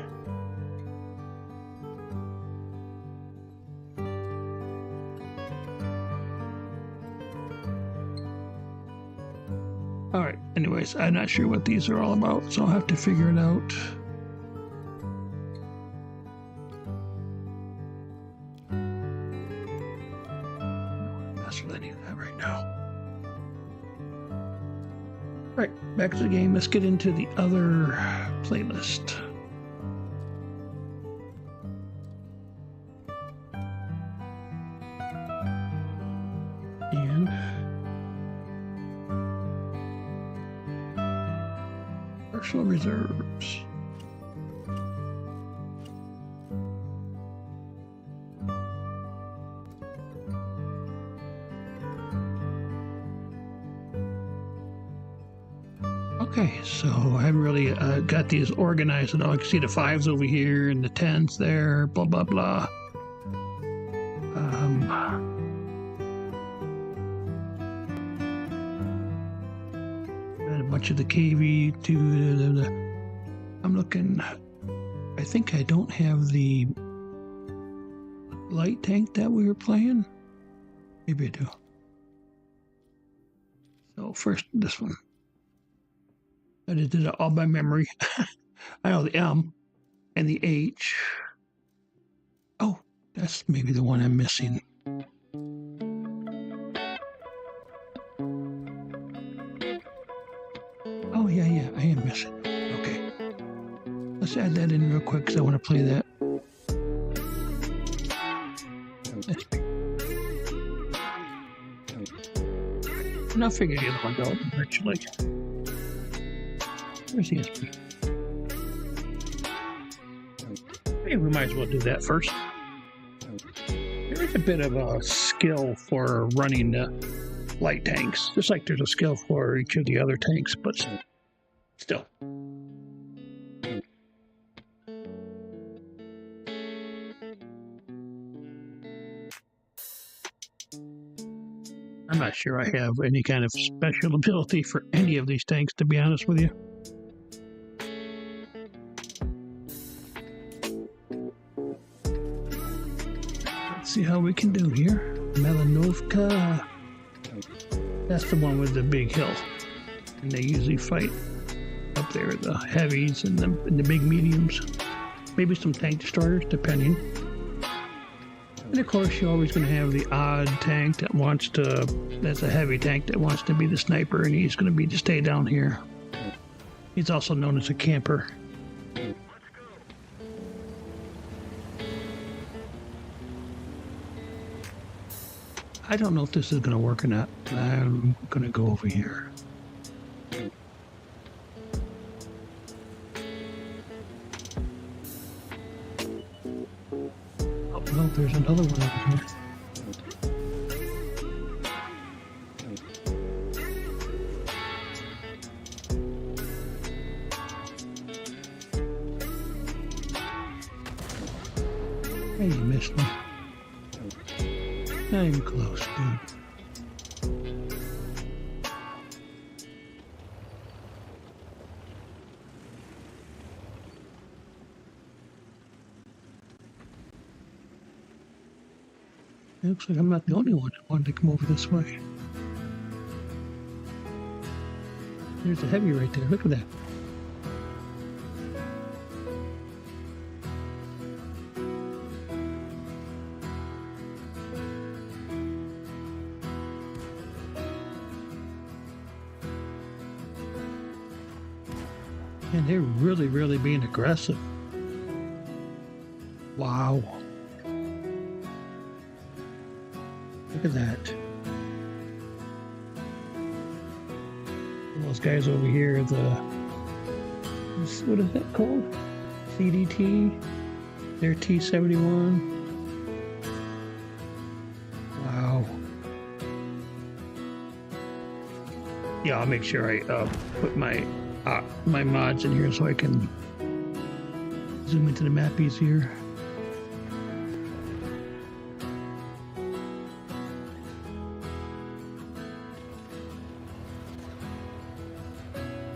Alright, anyways, I'm not sure what these are all about, so I'll have to figure it out. That's what I need that right now. Alright, back to the game. Let's get into the other playlist. And personal reserves. Okay, so I haven't really got these organized at all. I can see the 5s over here and the 10s there, blah, blah, blah. And a bunch of the KV to I'm looking, I think I don't have the light tank that we were playing. Maybe I do. So first, this one. I just did it all by memory. I know the M and the H. Oh, that's maybe the one I'm missing. Oh, yeah, I am missing. Okay. Let's add that in real quick because I want to play that. And I'll figure the other one out eventually. Where's the SP? Maybe we might as well do that first. There is a bit of a skill for running light tanks, just like there's a skill for each of the other tanks, but still. I'm not sure I have any kind of special ability for any of these tanks, to be honest with you. Let's see how we can do here. Melanovka. That's the one with the big hill. And they usually fight up there, the heavies and the big mediums. Maybe some tank destroyers, depending. And of course, you're always going to have the odd tank that wants to, that's a heavy tank that wants to be the sniper, and he's going to be to stay down here. He's also known as a camper. I don't know if this is going to work or not. I'm going to go over here. Oh, well, there's another one over here. Hey, you missed me. Not even close, dude. It looks like I'm not the only one that wanted to come over this way. There's a heavy right there. Look at that. And they're really being aggressive. Wow. Look at that. Those guys over here, what is that called? CDT? They're T-71. Wow. Yeah, I'll make sure I put my mods in here so I can zoom into the map easier.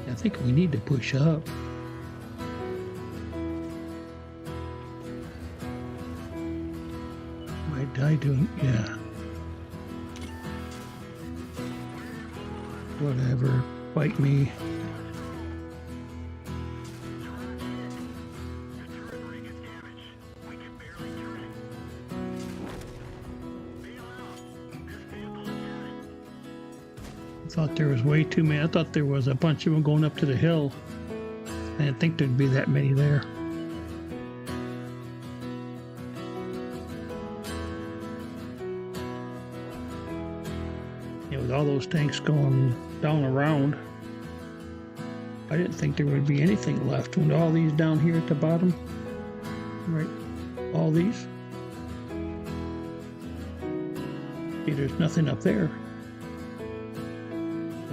I think we need to push up. Might die doing, yeah. Whatever, fight me. I thought there was way too many. I thought there was a bunch of them going up to the hill. I didn't think there'd be that many there. Yeah, with all those tanks going down around, I didn't think there would be anything left. With all these down here at the bottom, right? All these. See, there's nothing up there.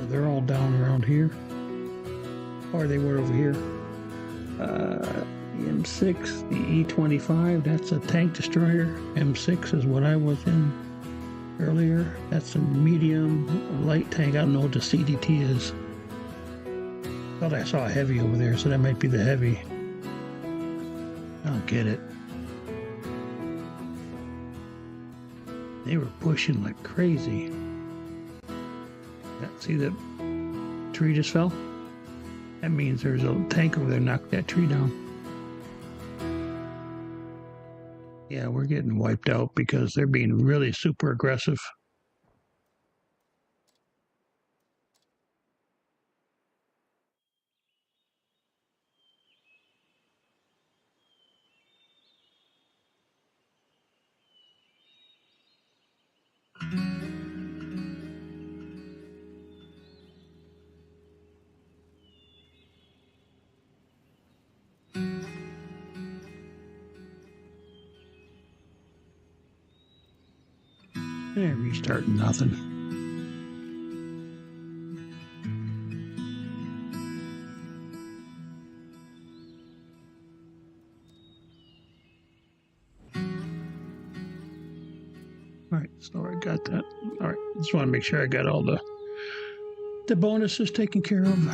They're all down around here, or they were over here. The M6, the E25, that's a tank destroyer. M6 is what I was in earlier. That's a medium light tank. I don't know what the CDT is. Thought I saw a heavy over there, so that might be the heavy. I don't get it. They were pushing like crazy. See that tree just fell? That means there's a tank over there knocked that tree down. Yeah, we're getting wiped out because they're being really super aggressive. And restart nothing. All right, so I got that. All right, just want to make sure I got all the bonuses taken care of.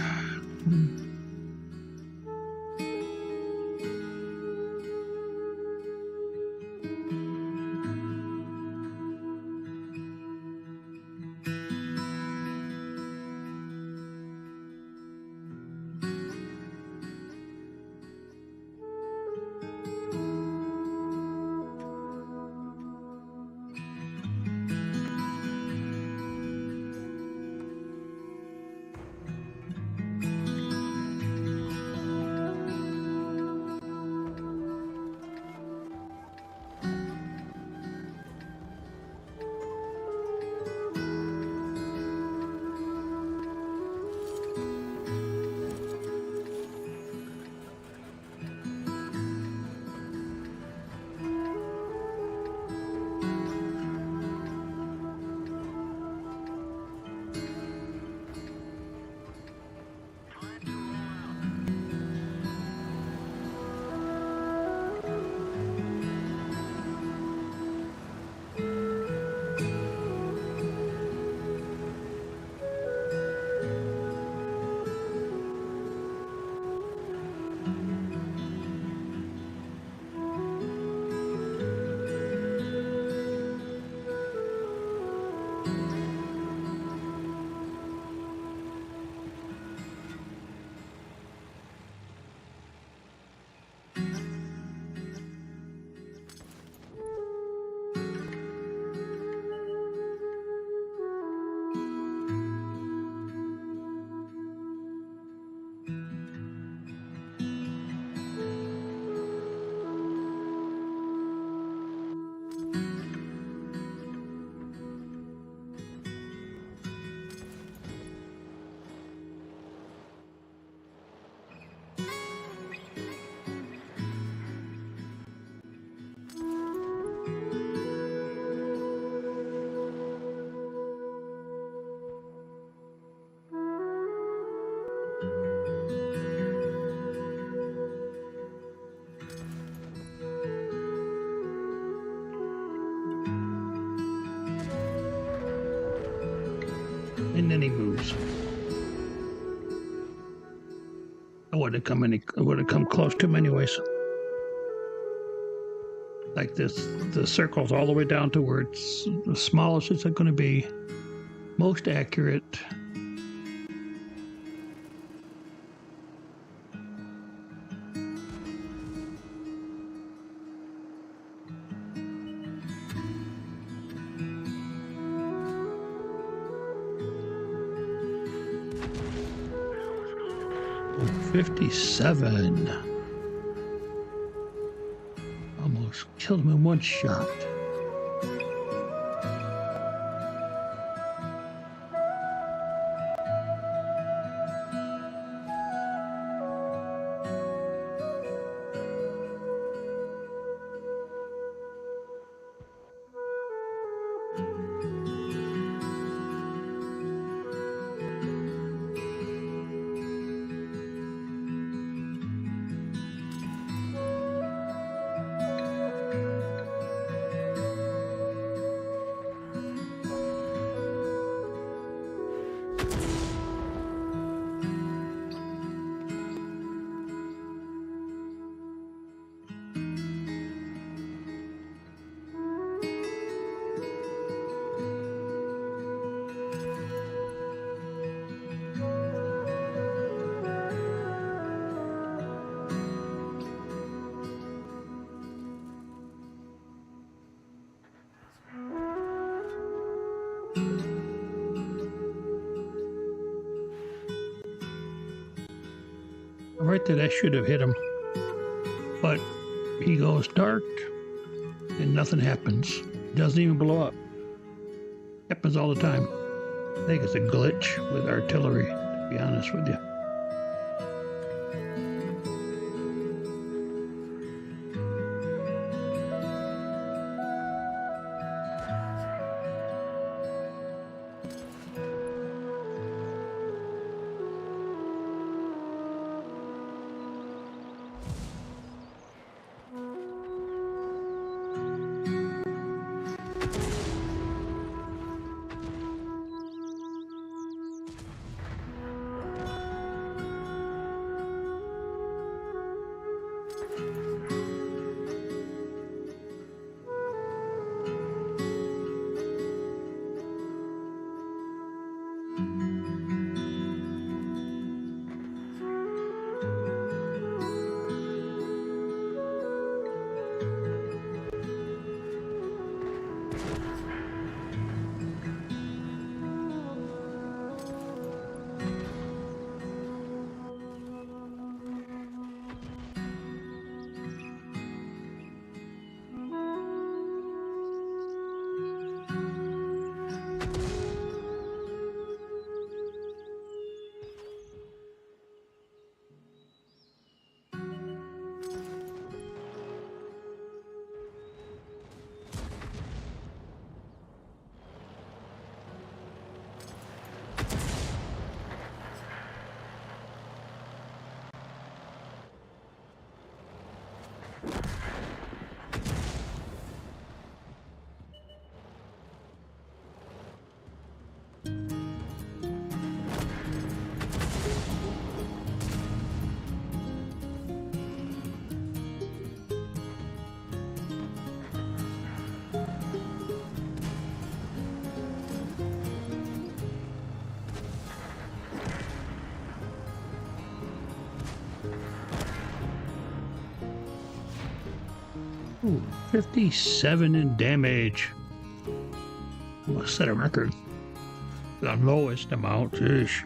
And then he moves. I wouldn't come close to him anyways. Like this, the circle's all the way down to where it's the smallest it's going to be, most accurate. Oh, 57. Almost killed him in one shot. Right there, that should have hit him. But he goes dark and nothing happens. Doesn't even blow up. Happens all the time. I think it's a glitch with artillery, to be honest with you. Ooh, 57 in damage. Must set a record. The lowest amount. Ish.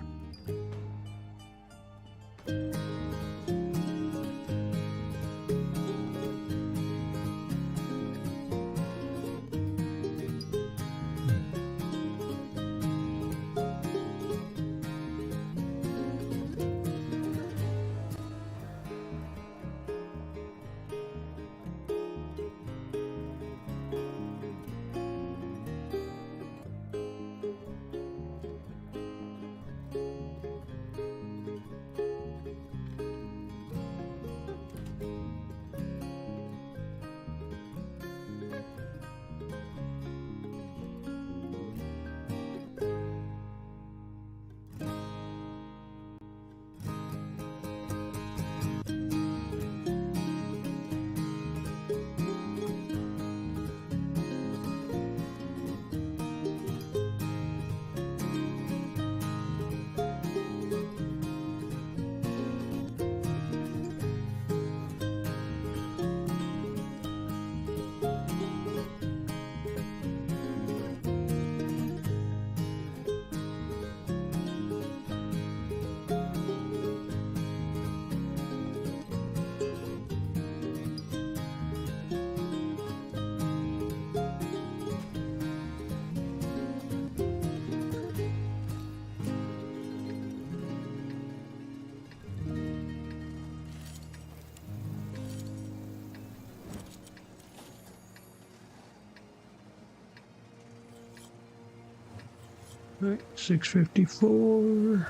All right, 654.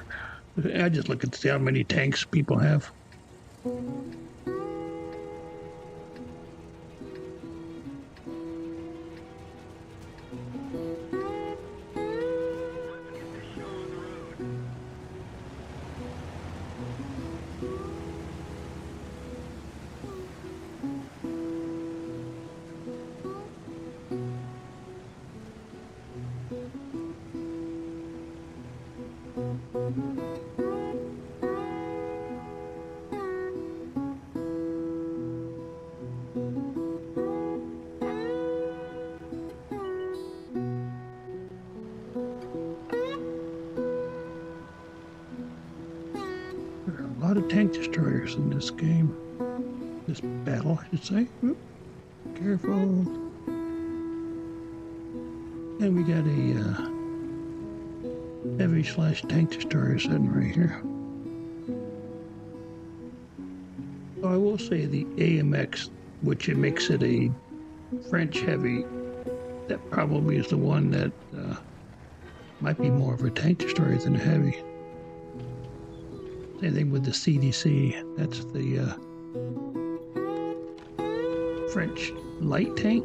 I just look to see how many tanks people have. There are a lot of tank destroyers in this game. This battle, I should say. Oop, careful. And we got a heavy/tank destroyer sitting right here. So I will say the AMX, which it makes it a French heavy, that probably is the one that might be more of a tank destroyer than a heavy. Same thing with the CDC. That's the French light tank.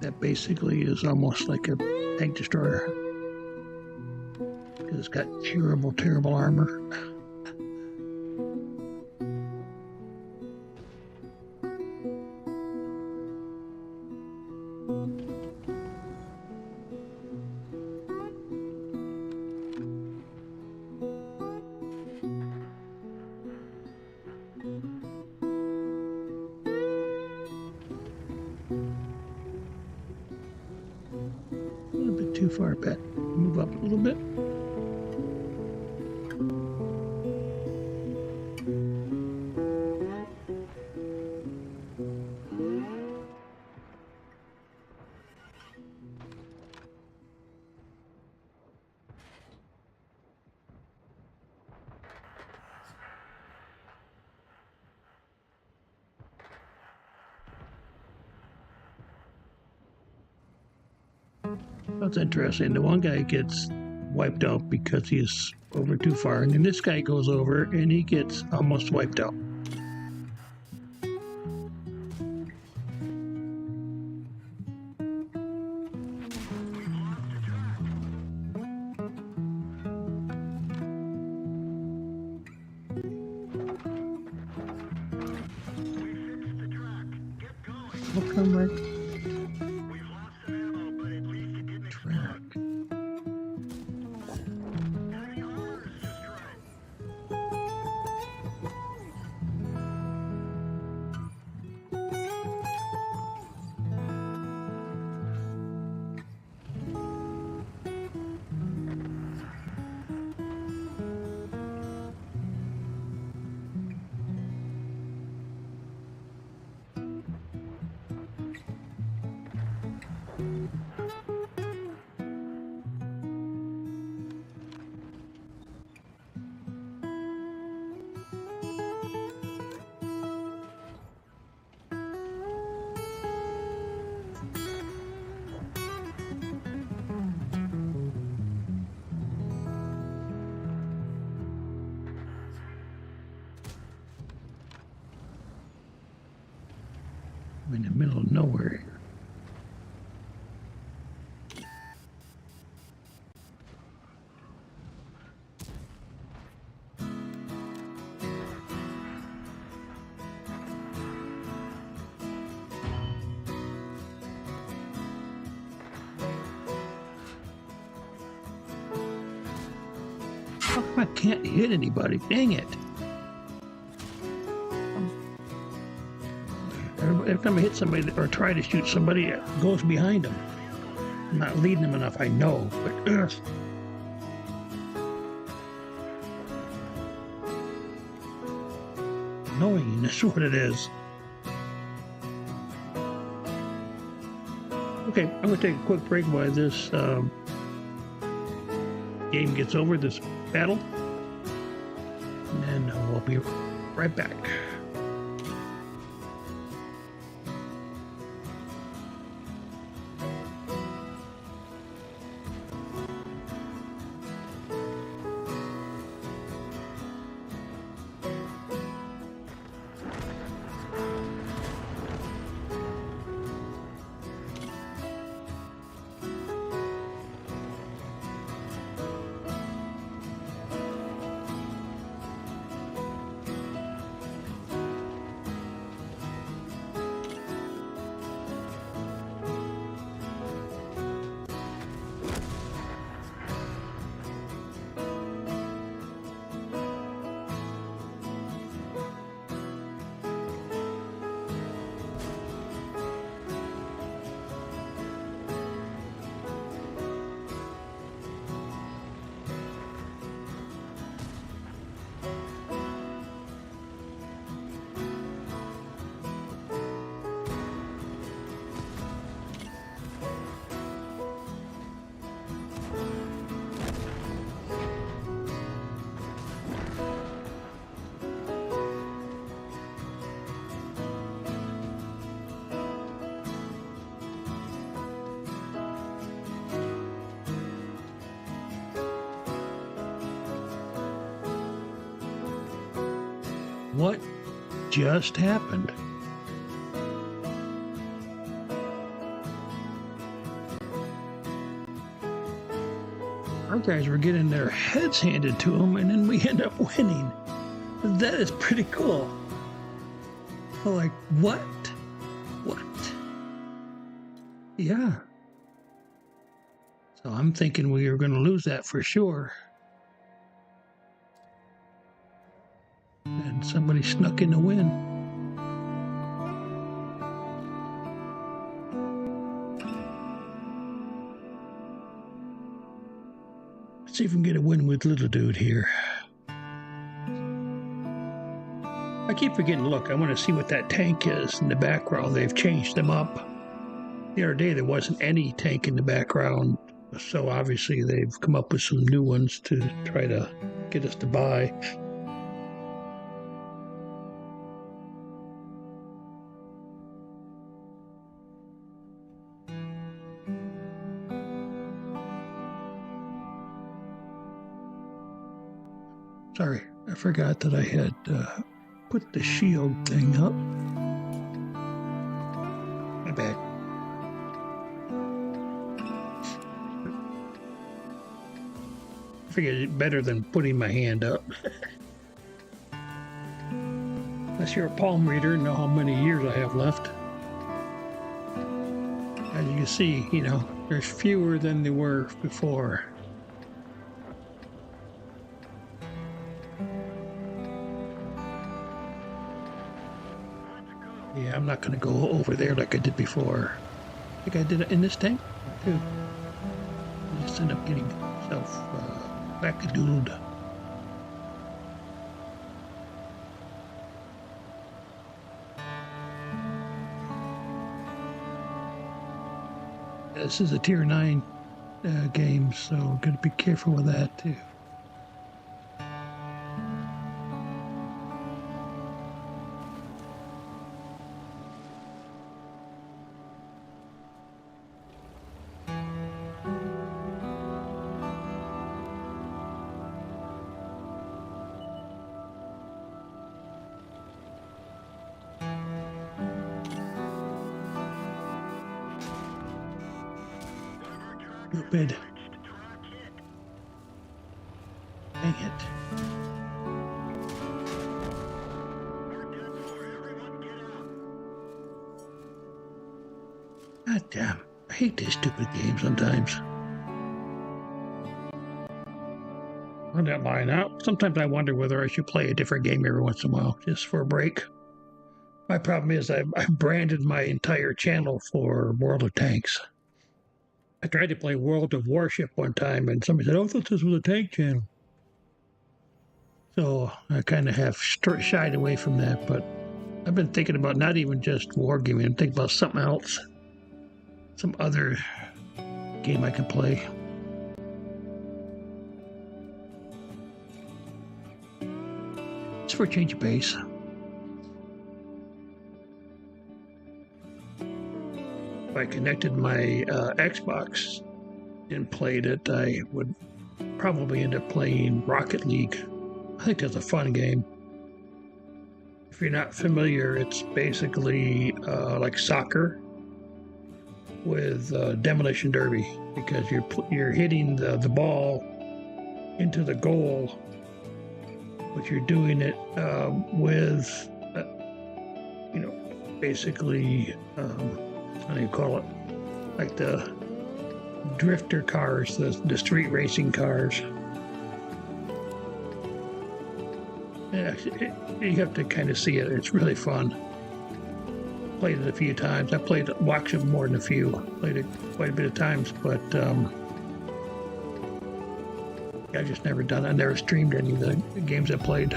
That basically is almost like a tank destroyer. Because it's got terrible armor. A little bit too far back. Move up a little bit. That's interesting. The one guy gets wiped out because he's over too far, and then this guy goes over and he gets almost wiped out. How come I track? I'm in the middle of nowhere here. How come I can't hit anybody? Dang it. Every time I hit somebody or try to shoot somebody, it goes behind them. I'm not leading them enough, I know, but annoying, that's what it is. Okay, I'm going to take a quick break while this game gets over, this battle, and then we'll be right back. What just happened? Our guys were getting their heads handed to them, and then we end up winning. That is pretty cool. I'm like, what? What? Yeah. So I'm thinking we were going to lose that for sure. And somebody snuck in to win. Let's see if we can get a win with little dude here. I keep forgetting to look. I want to see what that tank is in the background. They've changed them up. The other day there wasn't any tank in the background, so obviously they've come up with some new ones to try to get us to buy. Sorry, I forgot that I had put the shield thing up. My bad. I figured it better than putting my hand up. Unless you're a palm reader and know how many years I have left. As you can see, you know, there's fewer than there were before. Yeah, I'm not going to go over there like I did before. I think I did it in this tank, too. I just ended up getting myself back-a-doodled. This is a Tier 9 game, so got to be careful with that, too. Stupid. Dang it. God damn. I hate this stupid game sometimes. On that line out, sometimes I wonder whether I should play a different game every once in a while, just for a break. My problem is I've branded my entire channel for World of Tanks. I tried to play World of Warship one time, and somebody said, "Oh, I thought this was a tank channel." So I kind of have shied away from that, but I've been thinking about not even just wargaming, I'm thinking about something else. Some other game I can play. Just for a change of pace. If I connected my Xbox and played it, I would probably end up playing Rocket League. I think that's a fun game. If you're not familiar, it's basically like soccer with demolition derby, because you're hitting the ball into the goal, but you're doing it with basically how do you call it, like the drifter cars, the street racing cars. Yeah, you have to kind of see it. It's really fun. Played it a few times. Watched it more than a few. Played it quite a bit of times, but I just never done it. I never streamed any of the games I played.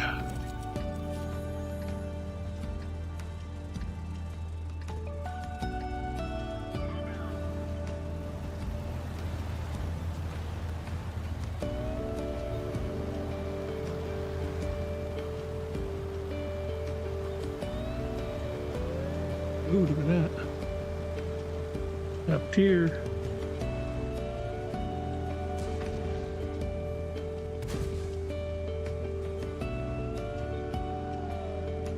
Ooh, look at that. Up here.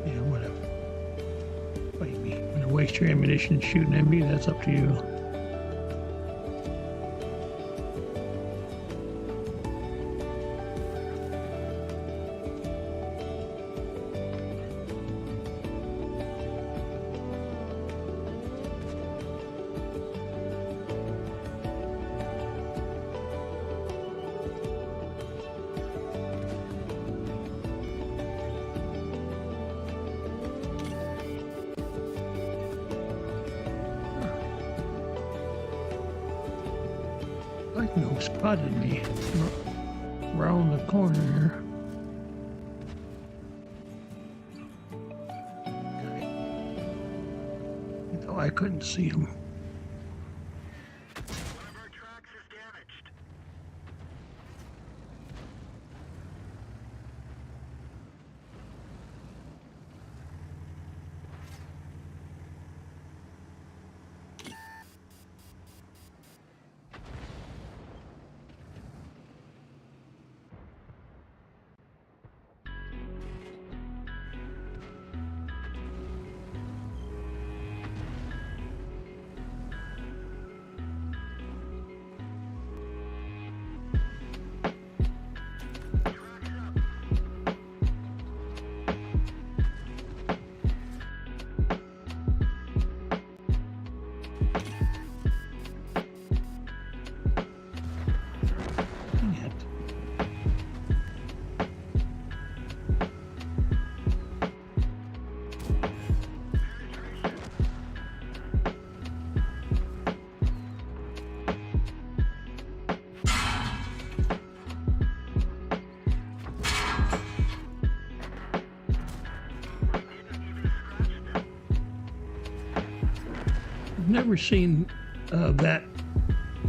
Yeah, whatever. What do you mean? When you waste your ammunition shooting at me, that's up to you. Like no spotted me around the corner here. Okay. Though I couldn't see him. One of our tracks is damaged. I've never seen that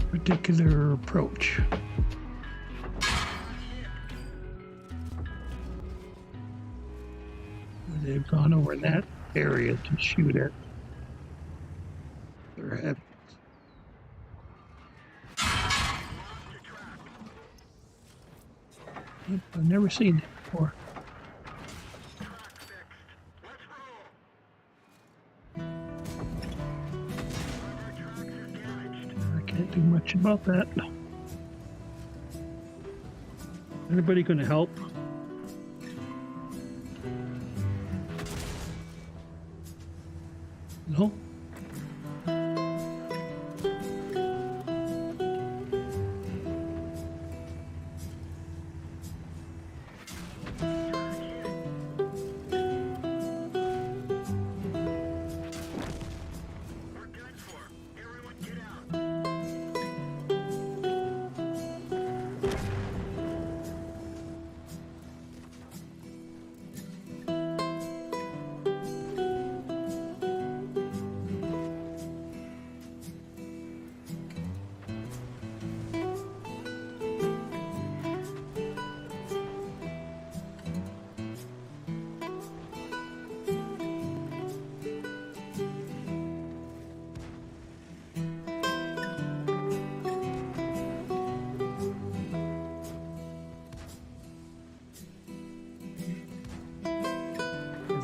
particular approach. They've gone over that area to shoot at their head. I've never seen it before. I can't do much much about that. Anybody going to help? No?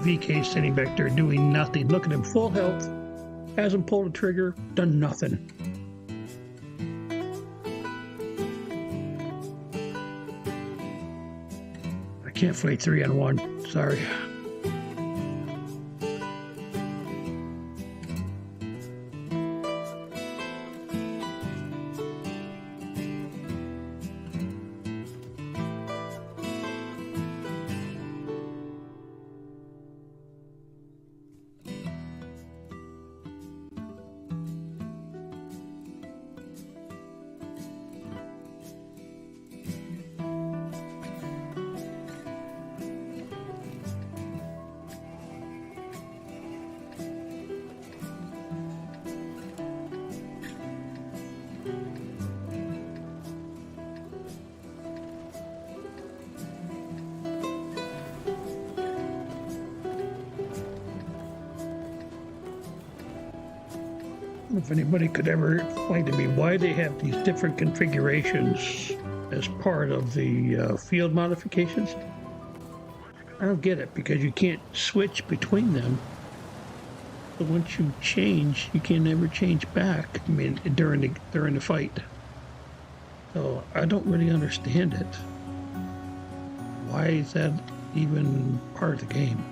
VK sitting back there doing nothing. Look at him, full health, hasn't pulled a trigger, done nothing. I can't fight 3-on-1, sorry. If anybody could ever explain to me why they have these different configurations as part of the field modifications. I don't get it, because you can't switch between them. But once you change, you can never change back. I mean, during the fight. So I don't really understand it. Why is that even part of the game?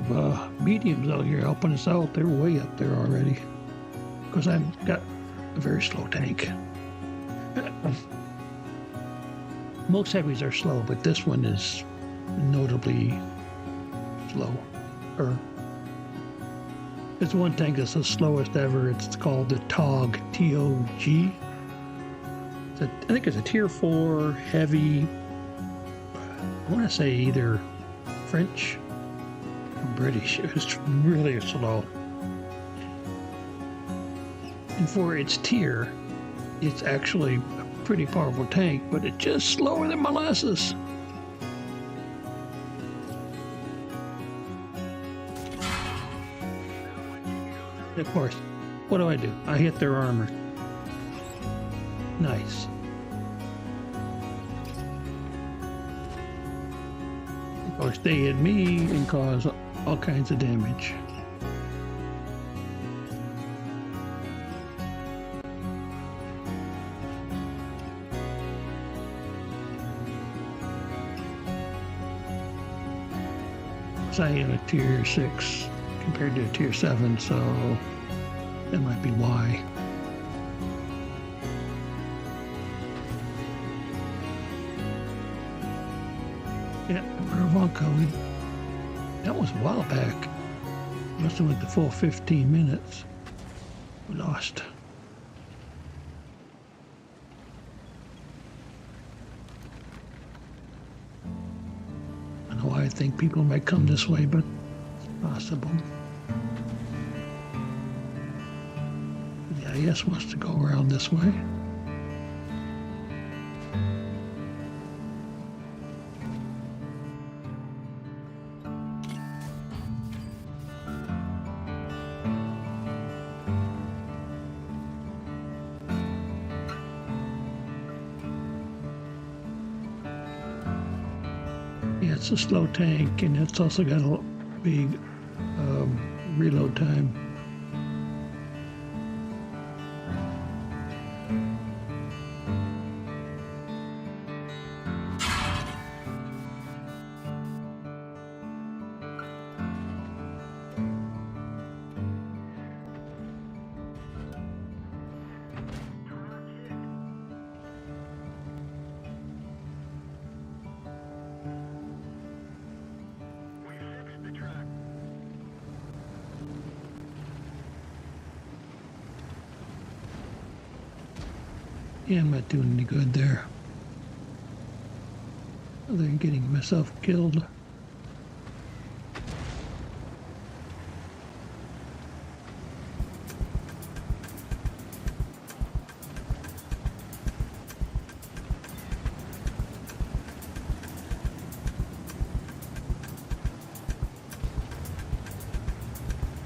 Of mediums out here helping us out. They're way up there already, because I've got a very slow tank. Most heavies are slow, but this one is notably slow. It's one tank that's the slowest ever. It's called the TOG, T-O-G. I think it's a tier 4 heavy. I want to say either French, British. It was really slow. And for its tier, it's actually a pretty powerful tank, but it's just slower than molasses. Of course, what do? I hit their armor. Nice. Of course, they hit me and cause all kinds of damage. So I am a tier 6 compared to a tier 7, so that might be why. Yeah, Ivanka, that was a while back. Must have went the full 15 minutes. We lost. I know I think people might come this way, but it's possible. Nobody else wants to go around this way. Yeah, it's a slow tank, and it's also got a big reload time. Yeah, I'm not doing any good there. Other than getting myself killed.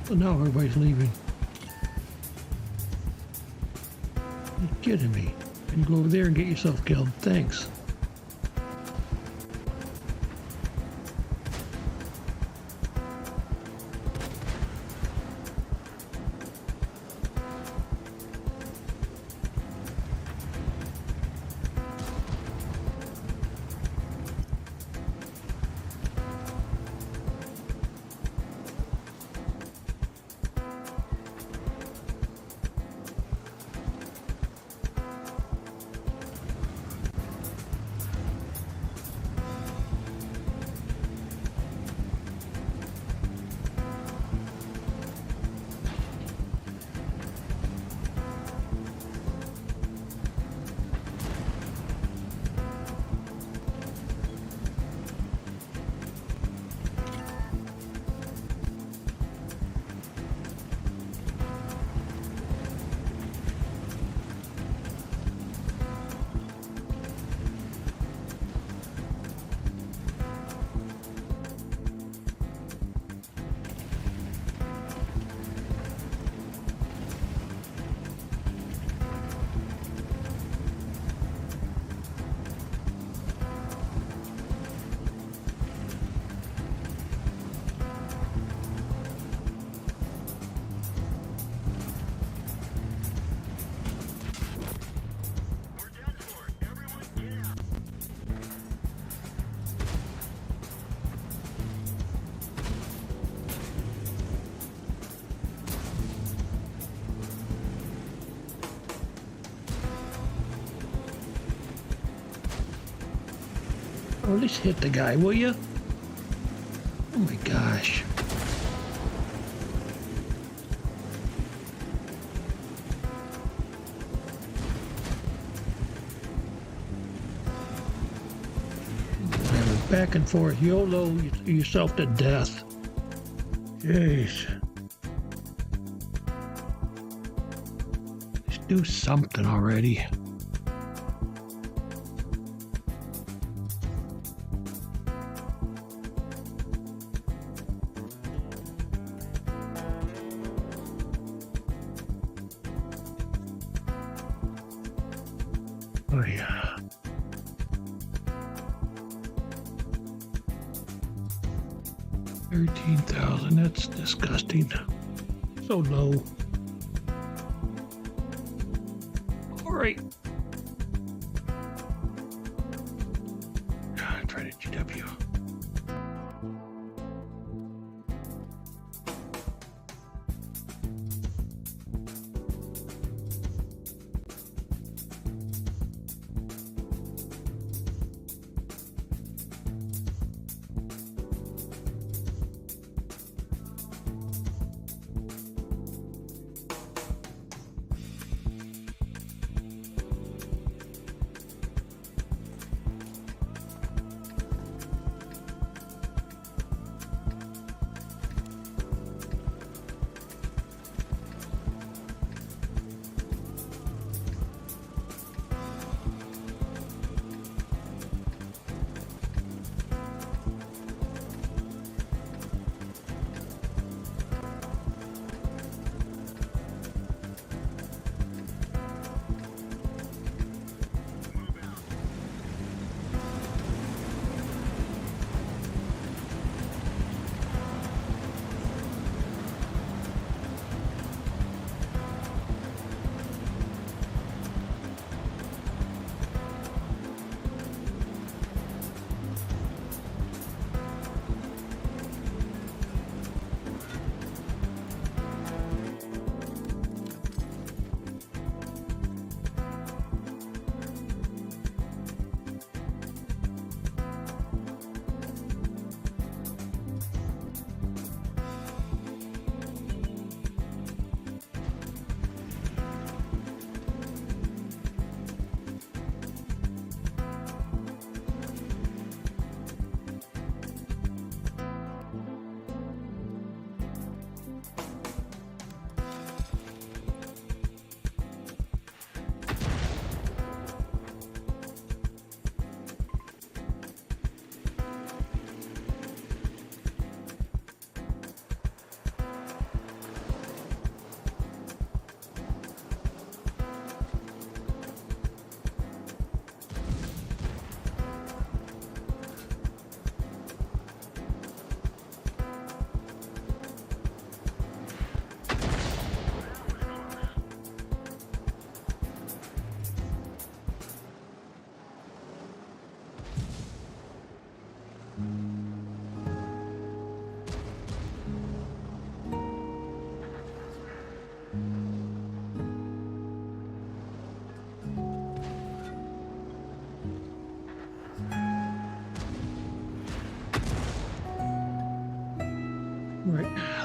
So now everybody's leaving. You're kidding me. And go over there and get yourself killed. Thanks. Oh, at least hit the guy, will you? Oh my gosh. Whatever, back and forth, YOLO yourself to death. Jeez. Just do something already. Oh yeah. $13,000, that's disgusting. So low. All right. Try to GW.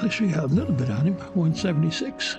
I'll show you a little bit on him. 176.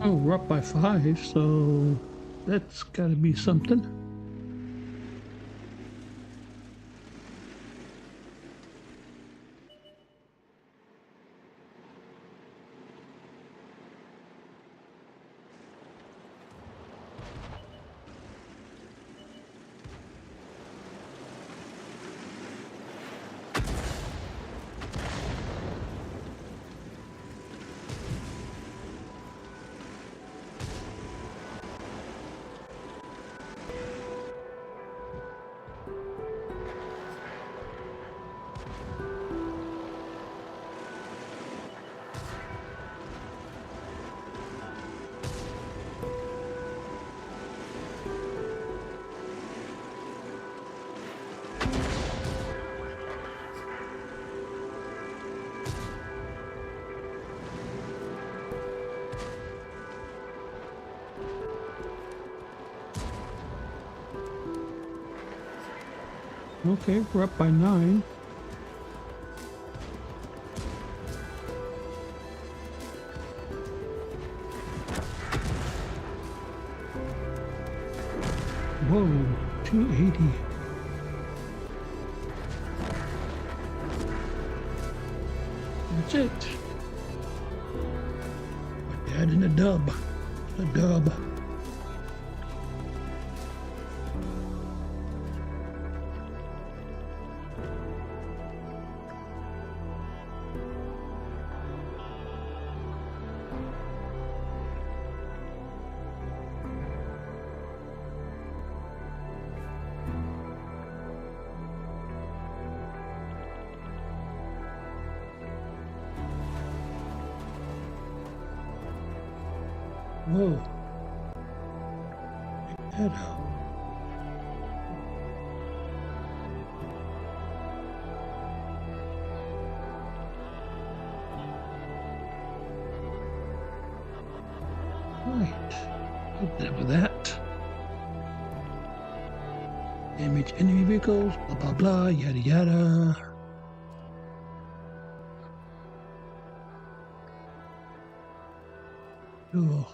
Oh, we're up by 5, so that's gotta be something. Okay, we're up by 9. Whoa, 280. That's it. My dad in a dub. A dub. Whoa. Check that out. Right. Get that with that. Damage enemy vehicles, blah blah blah, yada yada. Cool.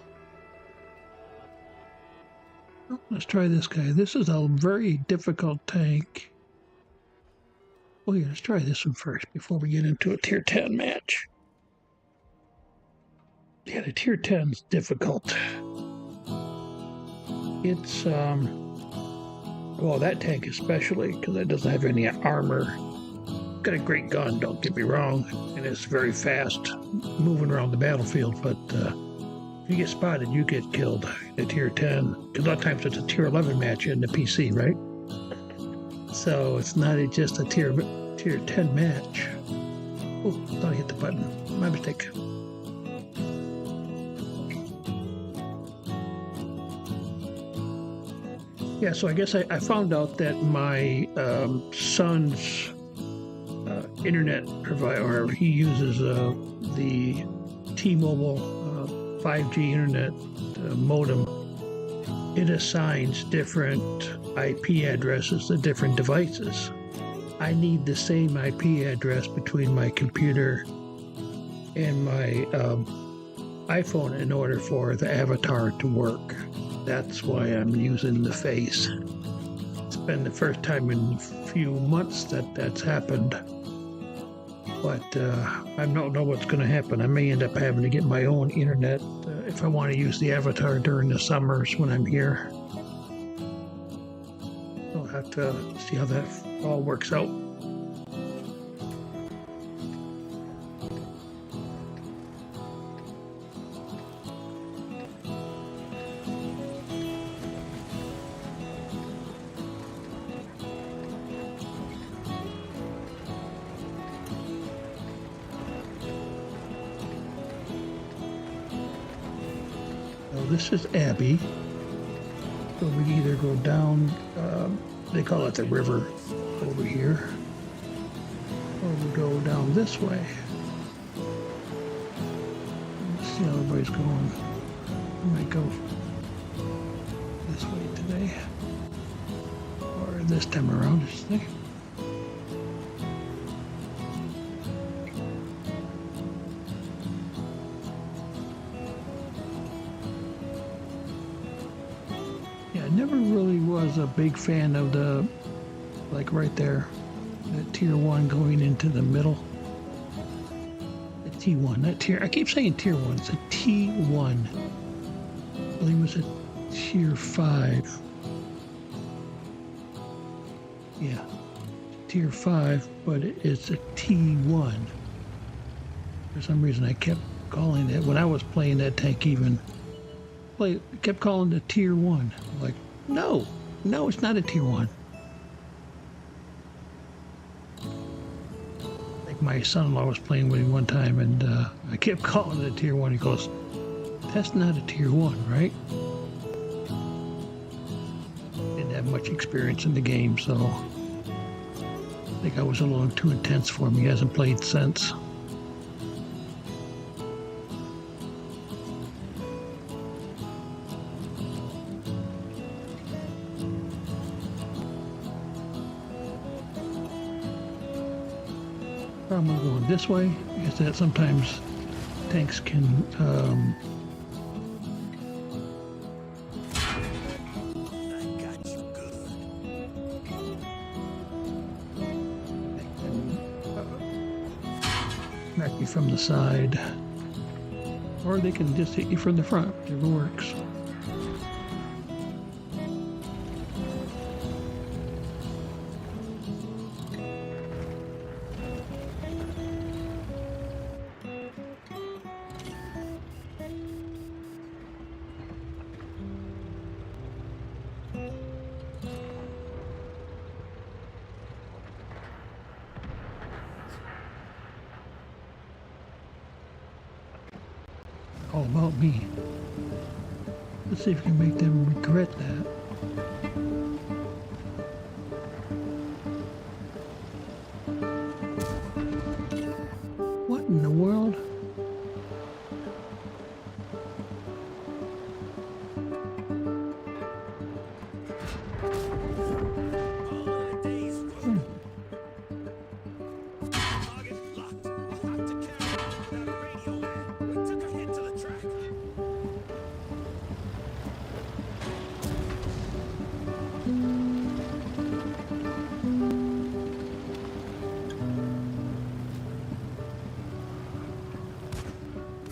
Oh, let's try this guy. This is a very difficult tank. Oh yeah, let's try this one first before we get into a tier 10 match. Yeah, the tier 10 is difficult. It's, well, that tank especially, because it doesn't have any armor. Got a great gun, don't get me wrong, and it's very fast moving around the battlefield, but if you get spotted, you get killed at tier 10. Because a lot of times it's a tier 11 match in the PC, right? So it's not just a tier 10 match. Oh, thought I hit the button. My mistake. Yeah, so I guess I found out that my son's internet provider, he uses the T-Mobile 5G internet modem. It assigns different IP addresses to different devices. I need the same IP address between my computer and my iPhone in order for the avatar to work. That's why I'm using the face. It's been the first time in a few months that that's happened. But I don't know what's going to happen. I may end up having to get my own internet if I want to use the avatar during the summers when I'm here. I'll have to see how that all works out. This is Abby. So we either go down, they call it the river over here, or we go down this way. Let's see how everybody's going. I might go this way today, or this time around, I should say. Never really was a big fan of the, like right there, the tier 1 going into the middle. The T1, not tier, I keep saying tier 1, it's a T1. I believe it was a tier 5. Yeah, tier 5, but it's a T1. For some reason I kept calling it, when I was playing that tank even, kept calling it tier 1. Like, no, it's not a tier 1. Like my son-in-law was playing with me one time, and I kept calling it a tier 1. He goes, "That's not a tier 1, right?" Didn't have much experience in the game, so I think I was a little too intense for him. He hasn't played since. I'm going this way, is that sometimes tanks can smack you from the side, or they can just hit you from the front, whichever works. All about me. Let's see if we can make them regret that. What in the world?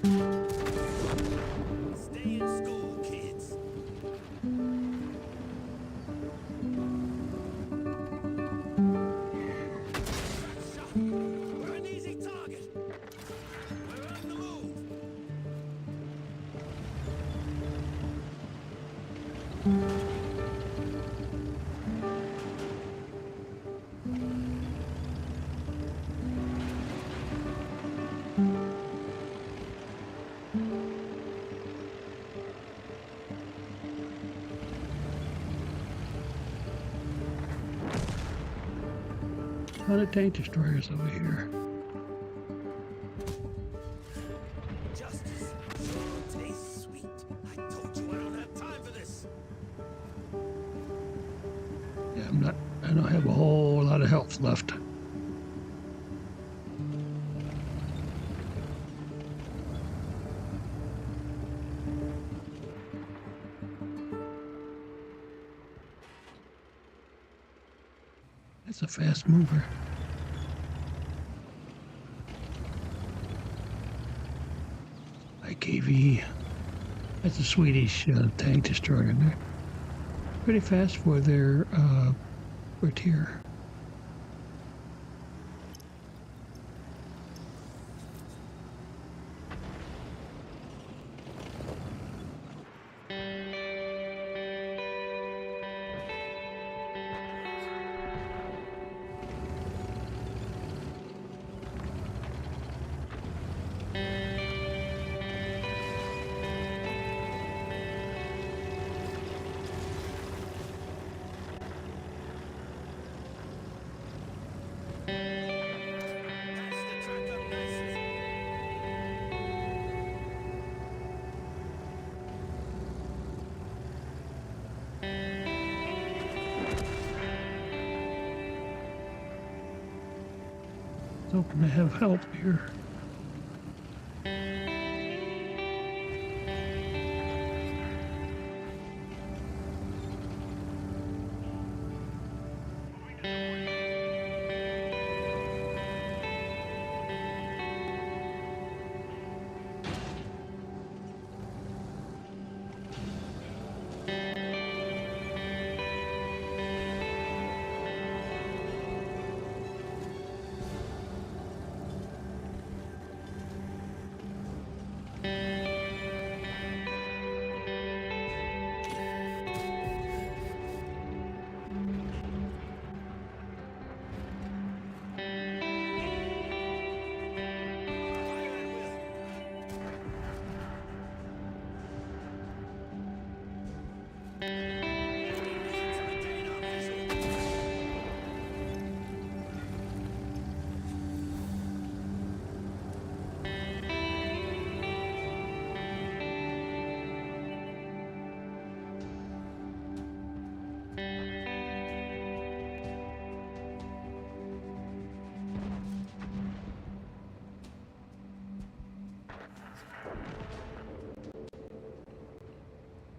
Stay in school, kids. Shot. We're an easy target. We're on the move. A lot of tank destroyers over here. Justice sure tastes sweet. I told you I don't have time for this. Yeah, I don't have a whole lot of health left. That's a fast mover. IKV. That's a Swedish tank destroyer in there. Pretty fast for their tier. That's the track up nicely. It's hoping to have help here.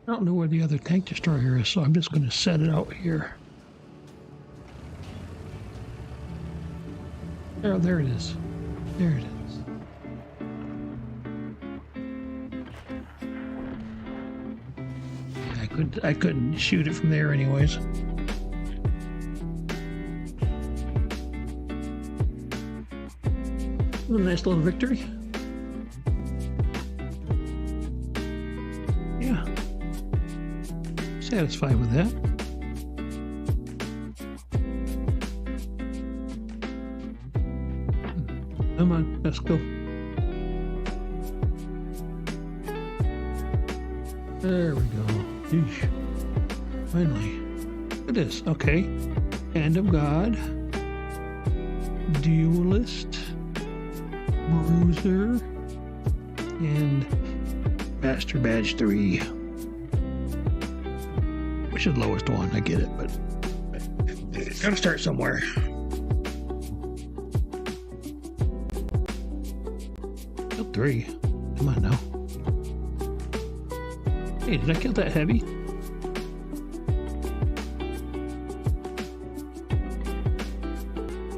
I don't know where the other tank destroyer is, so I'm just going to set it out here. Oh, there it is. There it is. Yeah, I couldn't shoot it from there anyways. A nice little victory. Yeah. Satisfied with that. Come on, let's go. There we go. Eesh. Finally. Look at this. Okay. Hand of God. Duelist. Bruiser. And Master Badge 3. Which is the lowest one, I get it, but gotta start somewhere. Kill 3. Come on now. Hey, did I kill that heavy?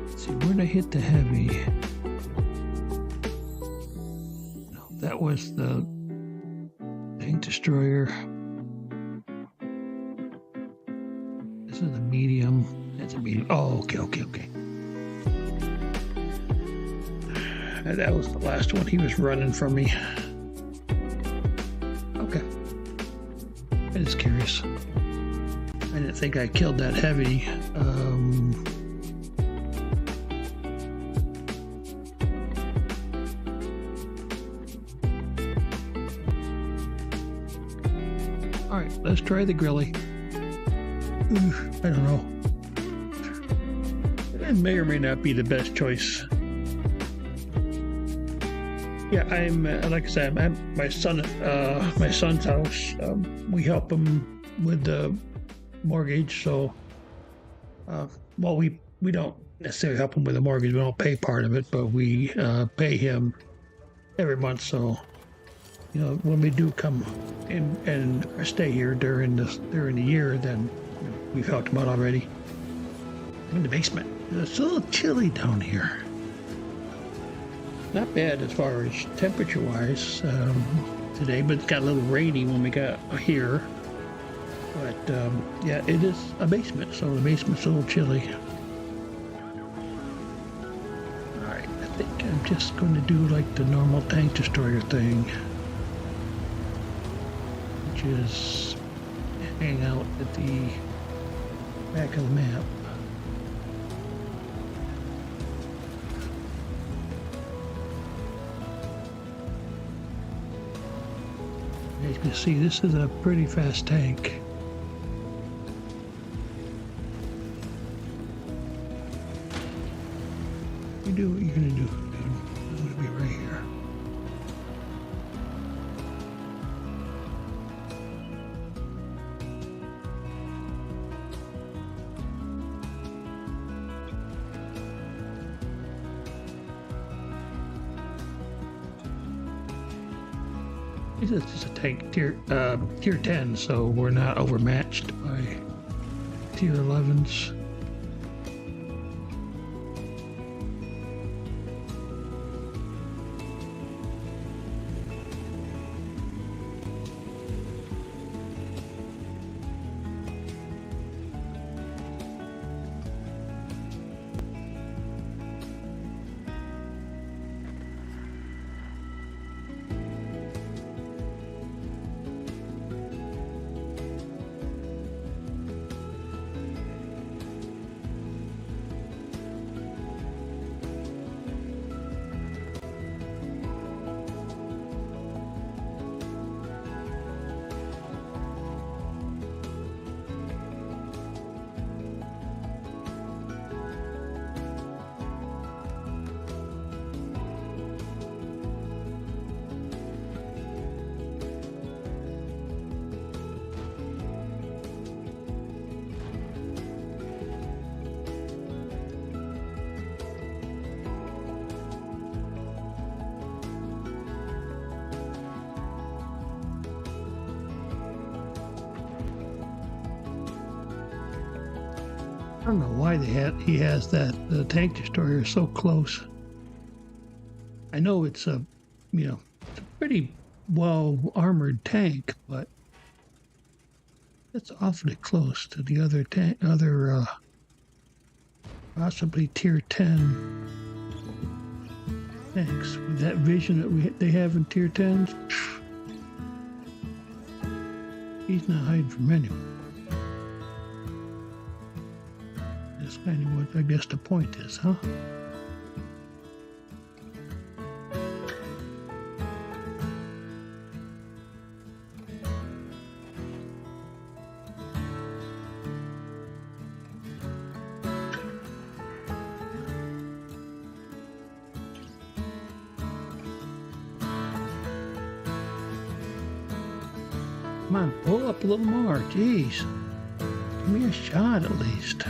Let's see, where did I hit the heavy? No, that was the tank destroyer. This is a medium. That's a medium. Oh, okay. And that was the last one. He was running from me. Okay. I was curious. I didn't think I killed that heavy. All right, let's try the grilly. I don't know. It may or may not be the best choice. Yeah, I'm like I said, I'm at my son's house. We help him with the mortgage, so well, we don't necessarily help him with the mortgage. We don't pay part of it, but we pay him every month. So, you know, when we do come in and stay here during the year, then you know, we've helped him out already. I'm in the basement. It's a little chilly down here. Not bad as far as temperature-wise today, but it got a little rainy when we got here. But yeah, it is a basement, so the basement's a little chilly. All right, I think I'm just going to do like the normal tank destroyer thing, which is hang out at the back of the map. As you can see, this is a pretty fast tank. You do what you're gonna do, dude. I'm gonna be right here. This is a tank tier 10, so we're not overmatched by tier 11s. I don't know why he has that the tank destroyer so close. I know it's a, you know, it's a pretty well armored tank, but it's awfully close to the other possibly tier 10 tanks. With that vision that they have in tier 10s, he's not hiding from anyone. That's kind of what I guess the point is, huh? Come on, pull up a little more. Jeez. Give me a shot at least.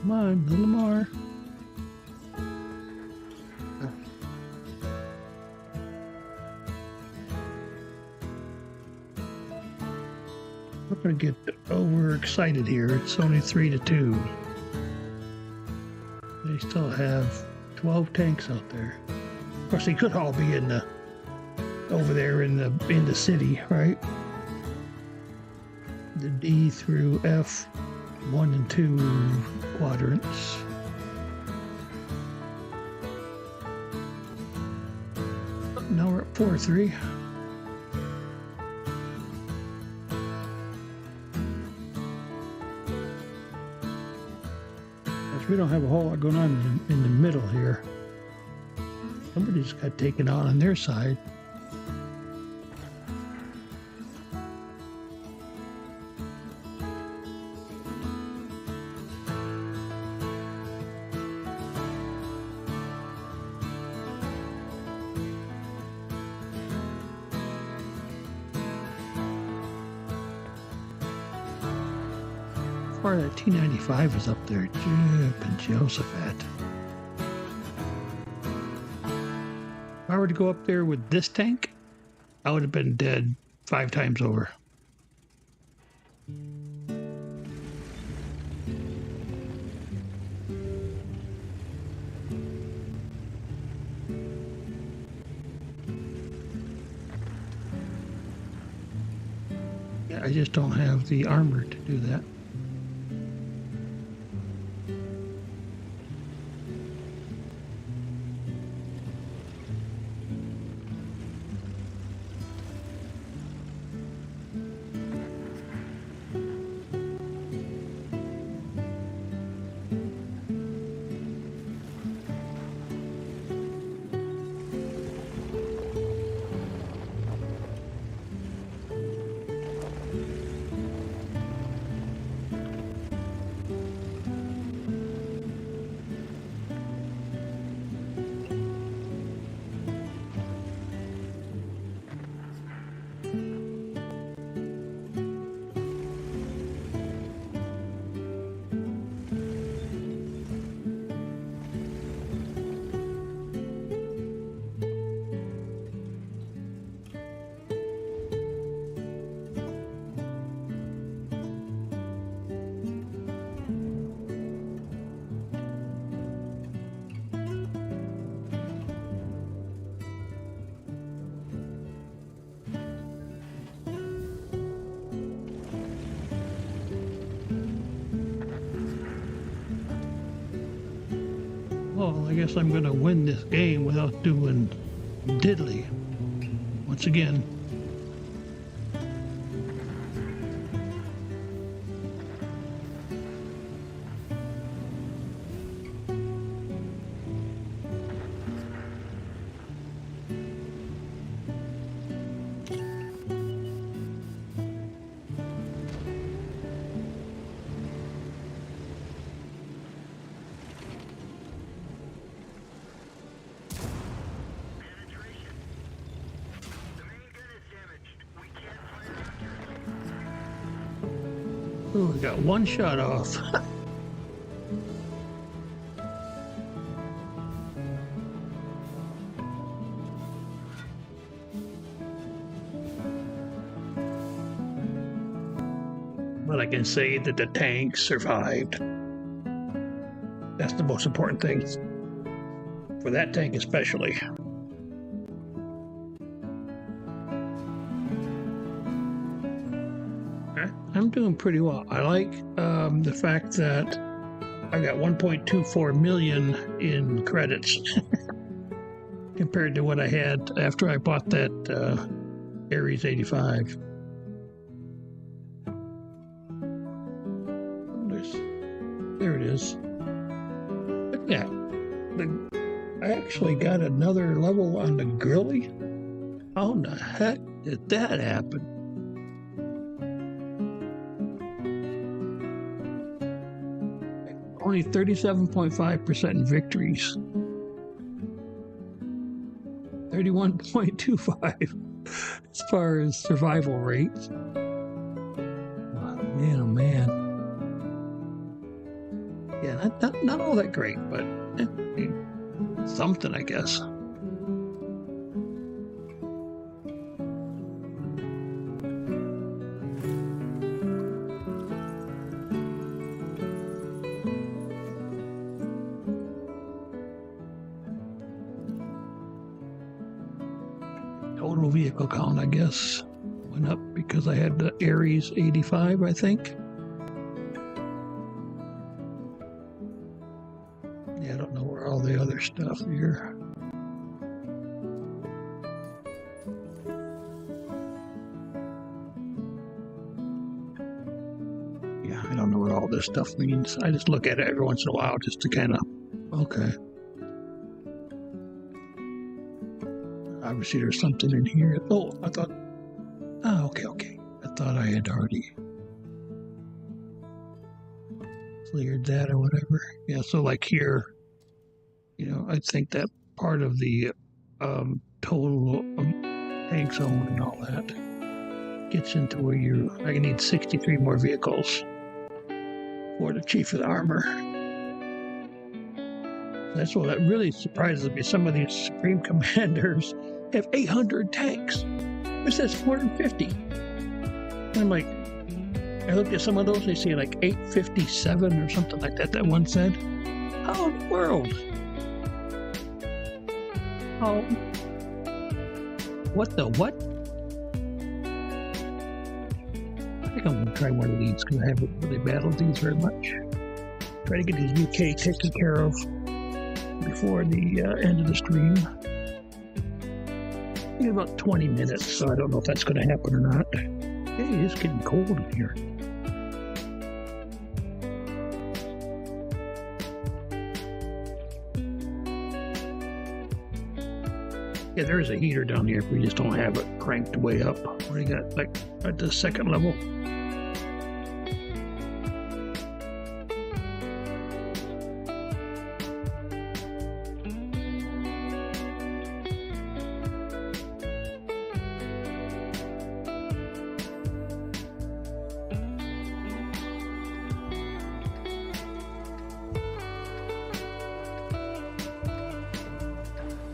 Come on, a little more. not going to get overexcited here. It's only 3-2. They still have 12 tanks out there. Of course, they could all be in the over there in the city, right? The D through F 1 and 2 quadrants. Now we're at 4-3. We don't have a whole lot going on in the middle here. Somebody's got taken out on their side. Or that T-95 is up there, Jip and Josephat. If I were to go up there with this tank, I would have been dead 5 times over. Yeah, I just don't have the armor to do that. Well, I guess I'm going to win this game without doing diddly. Once again. Ooh, we got one shot off. But I can say that the tank survived. That's the most important thing. For that tank especially. I'm doing pretty well. I like the fact that I got 1.24 million in credits compared to what I had after I bought that Ares 85. There it is. But yeah, I actually got another level on the grilly. How in the heck did that happen? Only 37.5% victories. 31.25 as far as survival rates. Oh, man. Yeah, not all that great, but something, I guess. vehicle count, I guess, went up because I had the Aries 85, I think. Yeah, I don't know where all the other stuff here. Yeah, I don't know what all this stuff means. I just look at it every once in a while just to kind of, okay. Obviously there's something in here. Oh, I thought, okay. I thought I had already cleared that or whatever. Yeah, so like here, you know, I think that part of the total tank zone and all that gets into where I need 63 more vehicles for the chief of the armor. That's what that really surprises me. Some of these Supreme Commanders have 800 tanks. It says 450. And I'm like, I looked at some of those, they say like 857 or something like that, that one said. How in the world? How? What the what? I think I'm going to try one of these because I haven't really battled these very much. Try to get these UK taken care of before the end of the stream. In about 20 minutes, so I don't know if that's going to happen or not. Hey, it's getting cold in here. Yeah, there is a heater down here. We just don't have it cranked way up. We got like at the second level.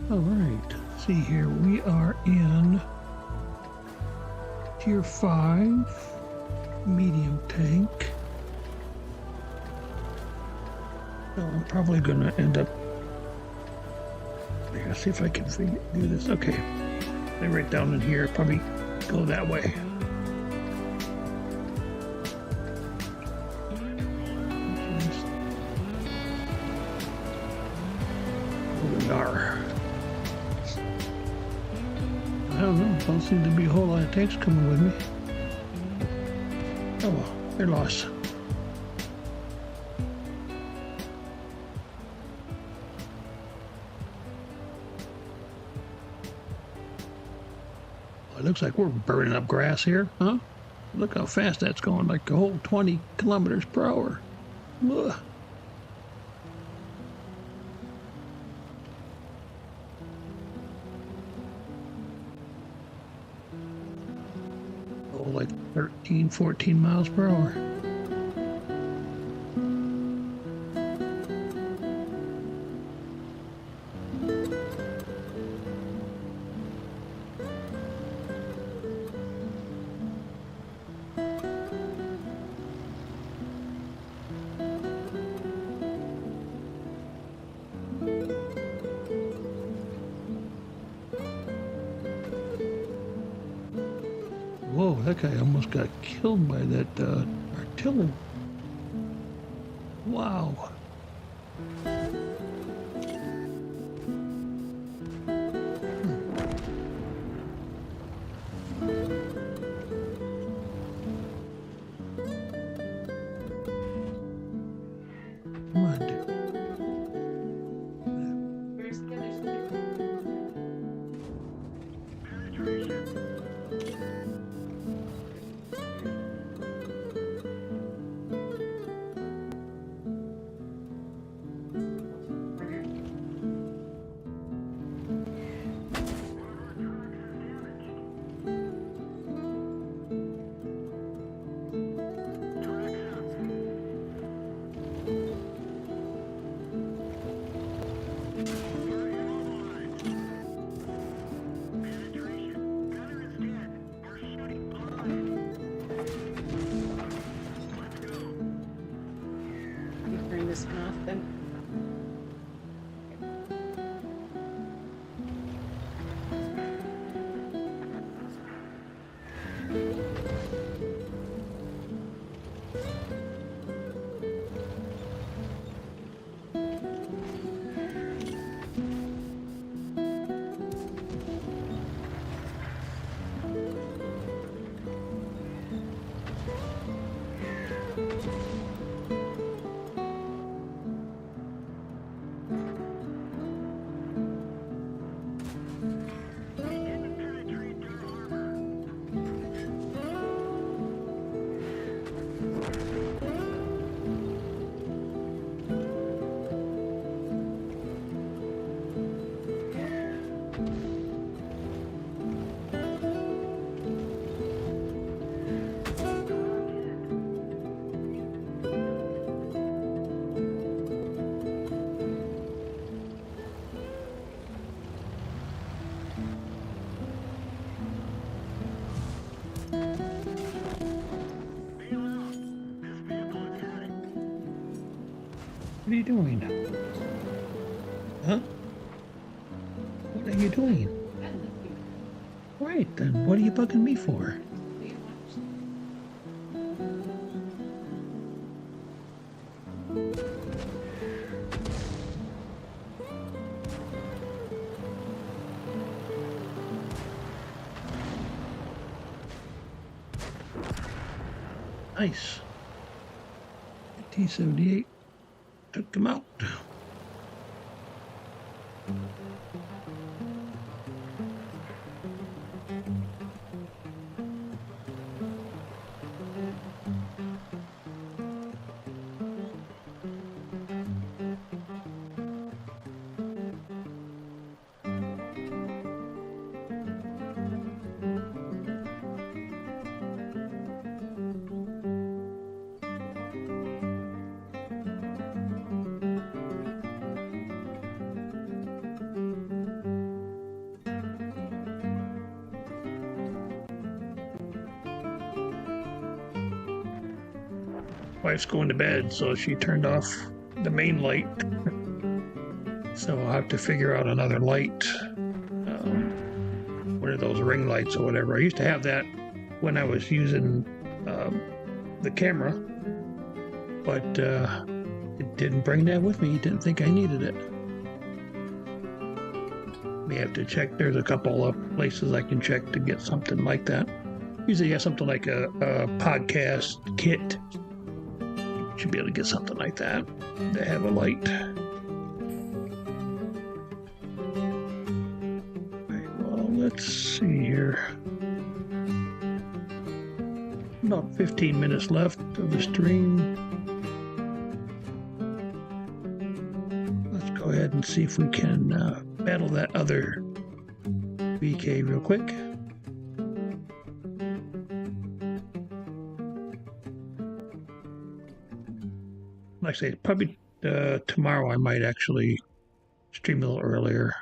All right, see here, we are in Tier 5, medium tank. So I'm probably going to end up, I gotta see if I can do this. Okay, right down in here, probably go that way. I don't know, don't seem to be a whole lot of tanks coming with me. Oh well, they're lost. Well, it looks like we're burning up grass here, huh? Look how fast that's going, like a whole 20 kilometers per hour. Ugh. Like 13, 14 miles per hour. Whoa, that guy almost got killed by that artillery. Wow. Come on, dude. What are you doing? Huh? What are you doing? Right then, what are you bugging me for? Nice. T-78 took him out. Wife's going to bed, so she turned off the main light. So I'll have to figure out another light. One of those ring lights or whatever. I used to have that when I was using the camera, but it didn't bring that with me. Didn't think I needed it. May have to check. There's a couple of places I can check to get something like that. Usually you have something like a podcast kit. Should be able to get something like that to have a light. Right, well, let's see here. About 15 minutes left of the stream. Let's go ahead and see if we can battle that other VK real quick. Like I say, probably tomorrow I might actually stream a little earlier.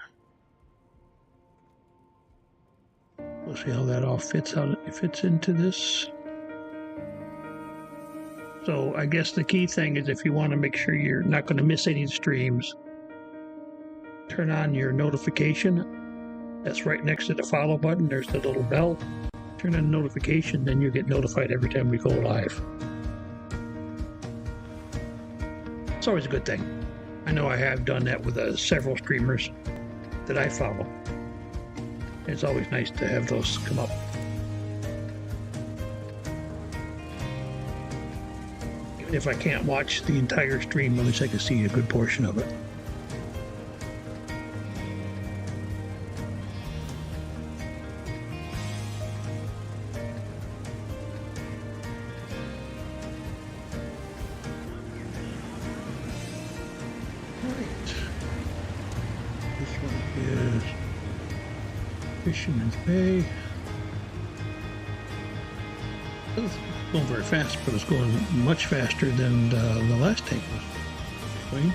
We'll see how that all fits into this. So I guess the key thing is, if you want to make sure you're not going to miss any streams, turn on your notification. That's right next to the follow button. There's the little bell. Turn on notification, then you get notified every time we go live. It's always a good thing. I know I have done that with several streamers that I follow. It's always nice to have those come up. Even if I can't watch the entire stream, at least I can see a good portion of it. Fisherman's Bay. It's going very fast, but it's going much faster than the last tank was going.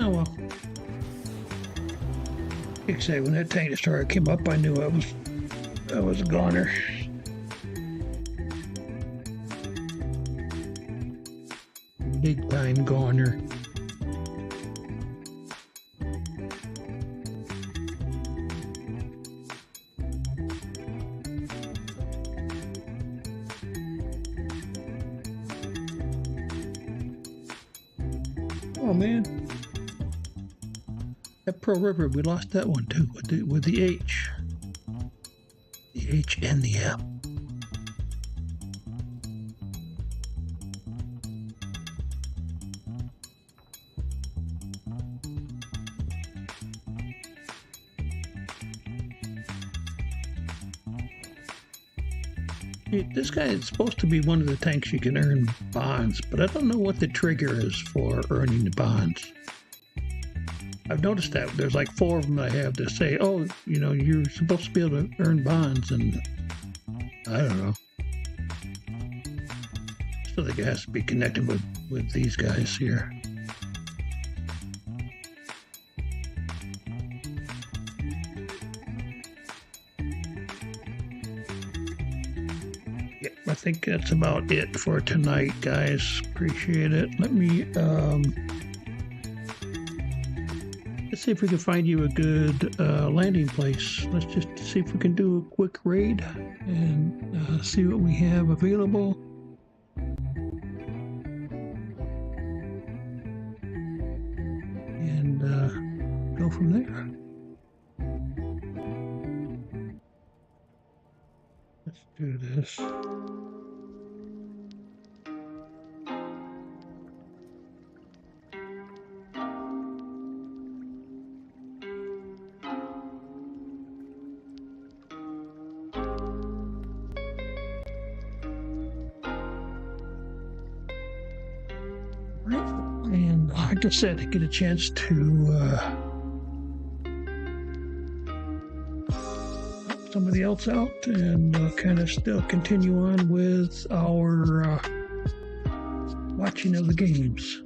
Oh well. Like I say, when that tank destroyer came up, I knew I was a goner. Big time goner. Oh man, that Pearl River, we lost that one too with the H and the M. This guy is supposed to be one of the tanks you can earn bonds, but I don't know what the trigger is for earning the bonds. I've noticed that there's like 4 of them I have to say, oh, you know, you're supposed to be able to earn bonds, and I don't know. So I think it has to be connected with these guys here. I think that's about it for tonight, guys. Appreciate it. Let me let's see if we can find you a good landing place. Let's just see if we can do a quick raid and see what we have available. And go from there. Let's do this. And like I said, to get a chance to help somebody else out and kind of still continue on with our watching of the games.